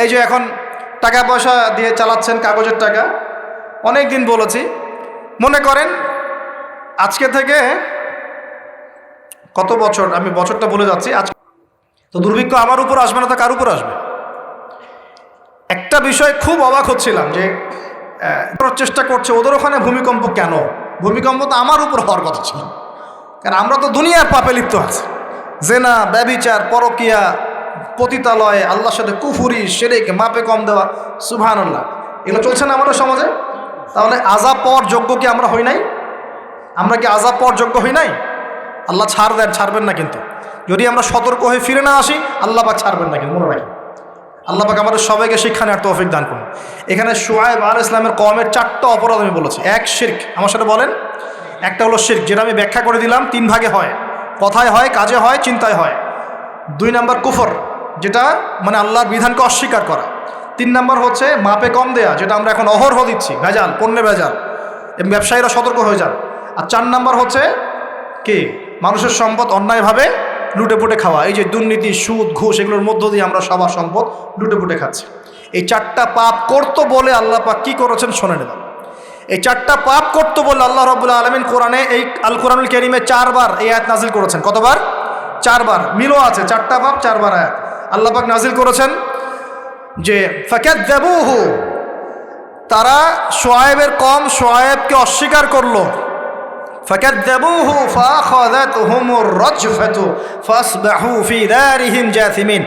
এই যে এখন টাকা পয়সা দিয়ে চালাচ্ছেন কাগজের টাকা, অনেক দিন বলেছি, মনে করেন আজকে থেকে কত বছর, আমি বছরটা বলে যাচ্ছি, আজকে তো দুর্ভিক্ষ আমার উপর আসবে না তো কার উপর আসবে। একটা বিষয় খুব অবাক হচ্ছিলাম যে চেষ্টা করছে ওদের ওখানে ভূমিকম্প কেন, ভূমিকম্প তো আমার উপর হওয়ার কথা ছিল, কারণ আমরা তো দুনিয়ার পাপে লিপ্ত আছি, জেনা, ব্যভিচার, পরকিয়া, পতিতালয়, আল্লাহর সাথে কুফুরি, শিরক, মাপে কম দেওয়া, সুবহানাল্লাহ, এগুলো চলছে না আমাদের সমাজে। তাহলে আযাব পাওয়ার যোগ্য কি আমরা হই নাই? আমরা কি আযাব পাওয়ার যোগ্য হই নাই? আল্লাহ ছাড় দেন, ছাড়বেন না কিন্তু, যদি আমরা সতর্ক হয়ে ফিরে না আসি আল্লাহ পাক ছাড়বেন না কিন্তু, মনে রাখি। আল্লাহ পাক আমাদের সবাইকে শিক্ষা নেওয়ার তৌফিক দান করুন। এখানে শুআয়ব আলাইহিস সালামের কওমের 4টা অপরাধ আমি বলেছি। এক শিরক, আমার সাথে বলেন। একটা হলো শিরক, যেটা আমি ব্যাখ্যা করে দিলাম, 3 ভাগে হয়, কথায় হয়, কাজে হয়, চিন্তায় হয়। 2 নাম্বার কুফর, যেটা মানে আল্লাহর বিধানকে অস্বীকার করা। 3 নাম্বার হচ্ছে মাপে কম দেয়া, যেটা আমরা এখন অহরহ দিচ্ছি, ভেজাল, পণ্যে ভেজাল, এবং ব্যবসায়ীরা সতর্ক হয়ে যান। আর 4 নাম্বার হচ্ছে কি, মানুষের সম্পদ অন্যায়ভাবে লুটে পুটে খাওয়া। এই যে দুর্নীতি, সুদ, ঘুষ, এগুলোর মধ্য দিয়ে আমরা সবার সম্পদ লুটে পুটে খাচ্ছি। এই 4টা পাপ করতো বলে আল্লাহ পাক কি করেছেন শোনেন এবার। এই 4টা পাপ করতো বলে আল্লাহ রাব্বুল আলামিন কোরআনে, এই আল কোরআনুল কারীমে 4 বার এই আয়াত নাজিল করেছেন। কতবার? 4 বার। মিলও আছে, 4টা পাপ 4 বার আয়াত আল্লাহ পাক নাজিল করেছেন। যে ফাকাযযাবুহু, তারা শুআয়বের কওম শুআয়বকে অস্বীকার করলো। ফাকাযযাবুহু ফাআখাযাতহুমুর রাজফাতু ফাসবাহু ফি দারিহিম জাসিমিন।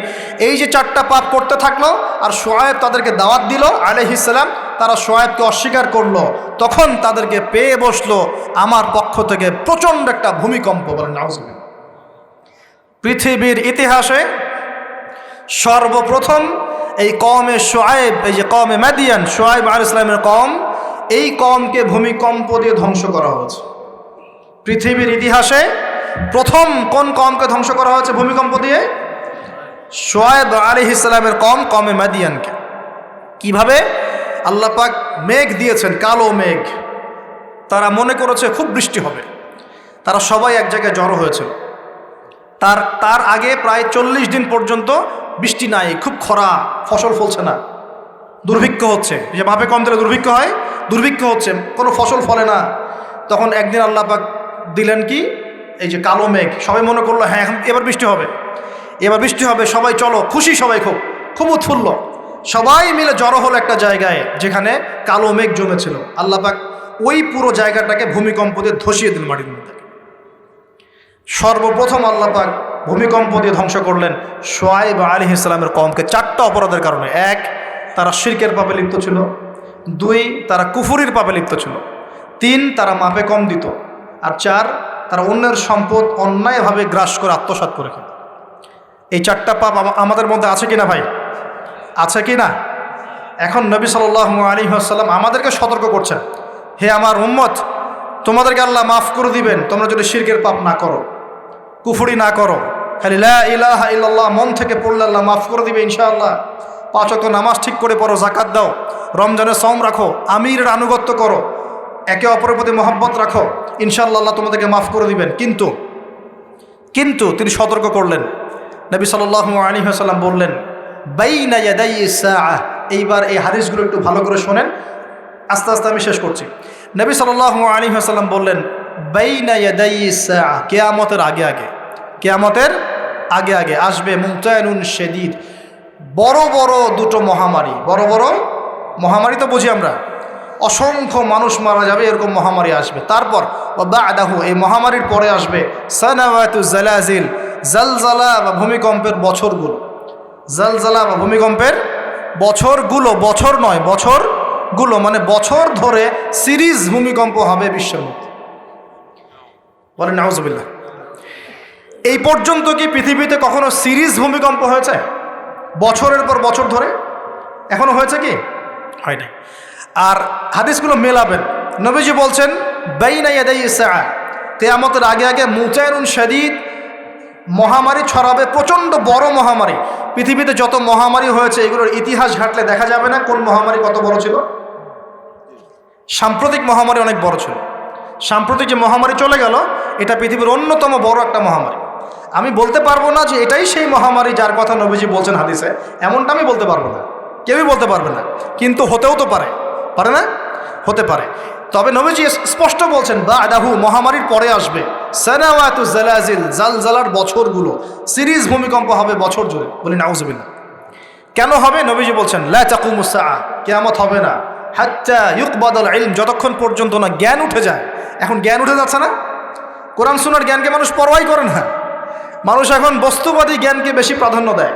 এই যে 4টা পাপ করতে থাকলো, আর শুআয়ব তাদেরকে দাওয়াত দিল আলাইহিস সালাম, তারা শুআয়বকে অস্বীকার করলো, তখন তাদেরকে পেয়ে বসলো আমার পক্ষ থেকে প্রচণ্ড একটা ভূমিকম্প। বলেন নাউজুবিল্লাহ। পৃথিবীর ইতিহাসে সর্বপ্রথম এই কওমে শুআয়ব, এই যে কওমে মাদিয়ান, শুআয়ব আলাইহিস সালামের কওম, এই কওমকে ভূমিকম্প দিয়ে ধ্বংস করা হয়েছে। পৃথিবীর ইতিহাসে প্রথম কোন কওমকে ধ্বংস করা হয়েছে ভূমিকম্প দিয়ে? শুআয়ব আলাইহিস সালামের কওম, কওমে মাদিয়ানকে। কিভাবে? আল্লাহ পাক মেঘ দিয়েছেন, কালো মেঘ, তারা মনে করেছে খুব বৃষ্টি হবে, তারা সবাই এক জায়গায় জড়ো হয়েছিল। তার আগে প্রায় 40 দিন পর্যন্ত বৃষ্টি নাই, খুব খরা, ফসল ফলছে না, দুর্ভিক্ষ হচ্ছে। যে মাপে কম দিলে দুর্ভিক্ষ হয়, দুর্ভিক্ষ হচ্ছে, কোনো ফসল ফলে না। তখন একদিন আল্লাহ পাক দিলেন কি, এই যে কালো মেঘ। সবাই মনে করলো হ্যাঁ এখন এবার বৃষ্টি হবে, এবার বৃষ্টি হবে, সবাই চলো, খুশি, সবাই খুব উৎফুল্ল, সবাই মিলে জড়ো হলো একটা জায়গায় যেখানে কালো মেঘ জমেছিল। আল্লাহ পাক ওই পুরো জায়গাটাকে ভূমিকম্প দিয়ে ধসিয়ে দিল মাটির মধ্যে। সর্বপ্রথম আল্লাহ পাক ভূমিকম্প দিয়ে ধ্বংস করলেন শুআয়ব আলাইহিস সালামের কওমকে 4টা অপরাধের কারণে। 1, তারা শিরকের পাপে লিপ্ত ছিল। 2, তারা কুফরির পাপে লিপ্ত ছিল। 3, তারা মাপে কম দিত। আর 4, তারা অন্যের সম্পদ অন্যায়ভাবে গ্রাস করে আত্মসাৎ করে খেত। এই 4টা পাপ আমাদের মধ্যে আছে কিনা ভাই? আছে কি না? এখন নবী সাল্লাল্লাহু আলাইহি ওয়াসাল্লাম আমাদেরকে সতর্ক করছেন, হে আমার উম্মত, তোমাদেরকে আল্লাহ মাফ করে দিবেন তোমরা যদি শিরকের পাপ না করো, কুফরি না করো, খালি লা ইলাহা ইল্লাল্লাহ মন থেকে পড়লে আল্লাহ মাফ করে দিবে ইনশাআল্লাহ। 5 ওয়াক্ত নামাজ ঠিক করে পড়ো, যাকাত দাও, রমজানের সওম রাখো, আমিরের আনুগত্য করো, একে অপরের প্রতি মহব্বত রাখো, ইনশাআল্লাহ আল্লাহ তোমাদেরকে মাফ করে দিবেন। কিন্তু তিনি সতর্ক করলেন। নবী সাল্লাল্লাহু আলাইহি ওয়াসাল্লাম বললেন, বাইনা ইয়াদাইস সাআহ। এইবার এই হাদিসগুলো একটু ভালো করে শোনেন, আস্তে আস্তে আমি শেষ করছি। নবী সাল্লাল্লাহু আলাইহি ওয়াসাল্লাম বললেন, বাইনা ইয়াদাইস সাআহ, কিয়ামতের আগে আগে, কিয়ামতের আগে আগে আসবে মুতায়নুন শাদীদ, বড় বড় দুটো মহামারী। বড় বড় মহামারী তো বুঝি আমরা, অসংখ্য মানুষ মারা যাবে এরকম মহামারী আসবে। তারপর বা'দাহু, এই মহামারীর পরে আসবে সানাওয়াতু জালাজিল, জালজালা বা ভূমিকম্পের বছরগুলো। জালজালা বা ভূমিকম্পের বছরগুলো, বছর নয় বছরগুলো, মানে বছর ধরে সিরিজ ভূমিকম্প হবে বিশ্বের মধ্যে। বলেন নাউজুবিল্লাহ। এই পর্যন্ত কি পৃথিবীতে কখনো সিরিজ ভূমিকম্প হয়েছে বছরের পর বছর ধরে? এখনো হয়েছে কি? হয় নাই। আর হাদিসগুলো মেলাবেন, নবীজি বলছেন বাইনা ইয়াদাই সাআ, কিয়ামতের আগে আগে মুতায়নুন শাদীদ, মহামারী ছড়াবে, প্রচণ্ড বড় মহামারী। পৃথিবীতে যত মহামারী হয়েছে এগুলোর ইতিহাস ঘাটলে দেখা যাবে না কোন মহামারী কত বড় ছিল। সাম্প্রতিক মহামারী অনেক বড় ছিল। সাম্প্রতিক যে মহামারী চলে গেল এটা পৃথিবীর অন্যতম বড় একটা মহামারী। আমি বলতে পারবো না যে এটাই সেই মহামারী যার কথা নবীজি বলছেন হাদিসে, এমনটা আমি বলতে পারবো না, কেউই বলতে পারবে না। কিন্তু হতেও তো পারে, পারে না? হতে পারে। তবে নবীজি স্পষ্ট বলছেন বা'দাহু, মহামারীর পরে আসবে সানাওয়াতু জালাজিল, জালজালার বছরগুলো, সিরিজ ভূমিকম্প হবে বছর জুড়ে। বলি নাউজুবিল্লাহ। কেন হবে? নবীজি বলছেন লা তাকুমুস সাআ, কিয়ামত হবে না হাত্তা ইউকবাদাল ইলম, যতক্ষণ পর্যন্ত না জ্ঞান উঠে যায়। এখন জ্ঞান উঠে যাচ্ছে না, কোরআন সুন্নাহর জ্ঞানকে মানুষ পরোয়াই করে না। মানুষ এখন বস্তুবাদী জ্ঞানকে বেশি প্রাধান্য দেয়,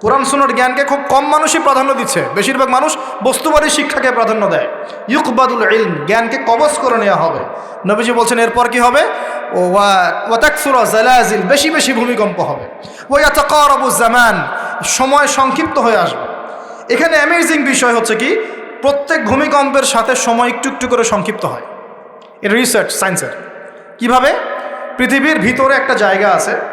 কোরআন সুন্নাহর জ্ঞানকে খুব কম মানুষই প্রাধান্য দিচ্ছে। বেশিরভাগ মানুষ বস্তুবাদী শিক্ষাকে প্রাধান্য দেয়। ইউকবাদুল ইলম, জ্ঞানকে কবজ করে নেওয়া হবে। নবীজি বলছেন এরপর কি হবে? ওয়া তাকসুরা জালাজিল, বেশি বেশি ভূমিকম্প হবে। ওয়া ইয়াতাকারাবুজ জামান, সময় সংক্ষিপ্ত হয়ে আসবে। এখানে অ্যামেজিং বিষয় হচ্ছে কি, প্রত্যেক ভূমিকম্পের সাথে সময় একটু একটু করে সংক্ষিপ্ত হয়। এটা রিসার্চ সায়েন্সের। কিভাবে? পৃথিবীর ভিতরে একটা জায়গা আছে,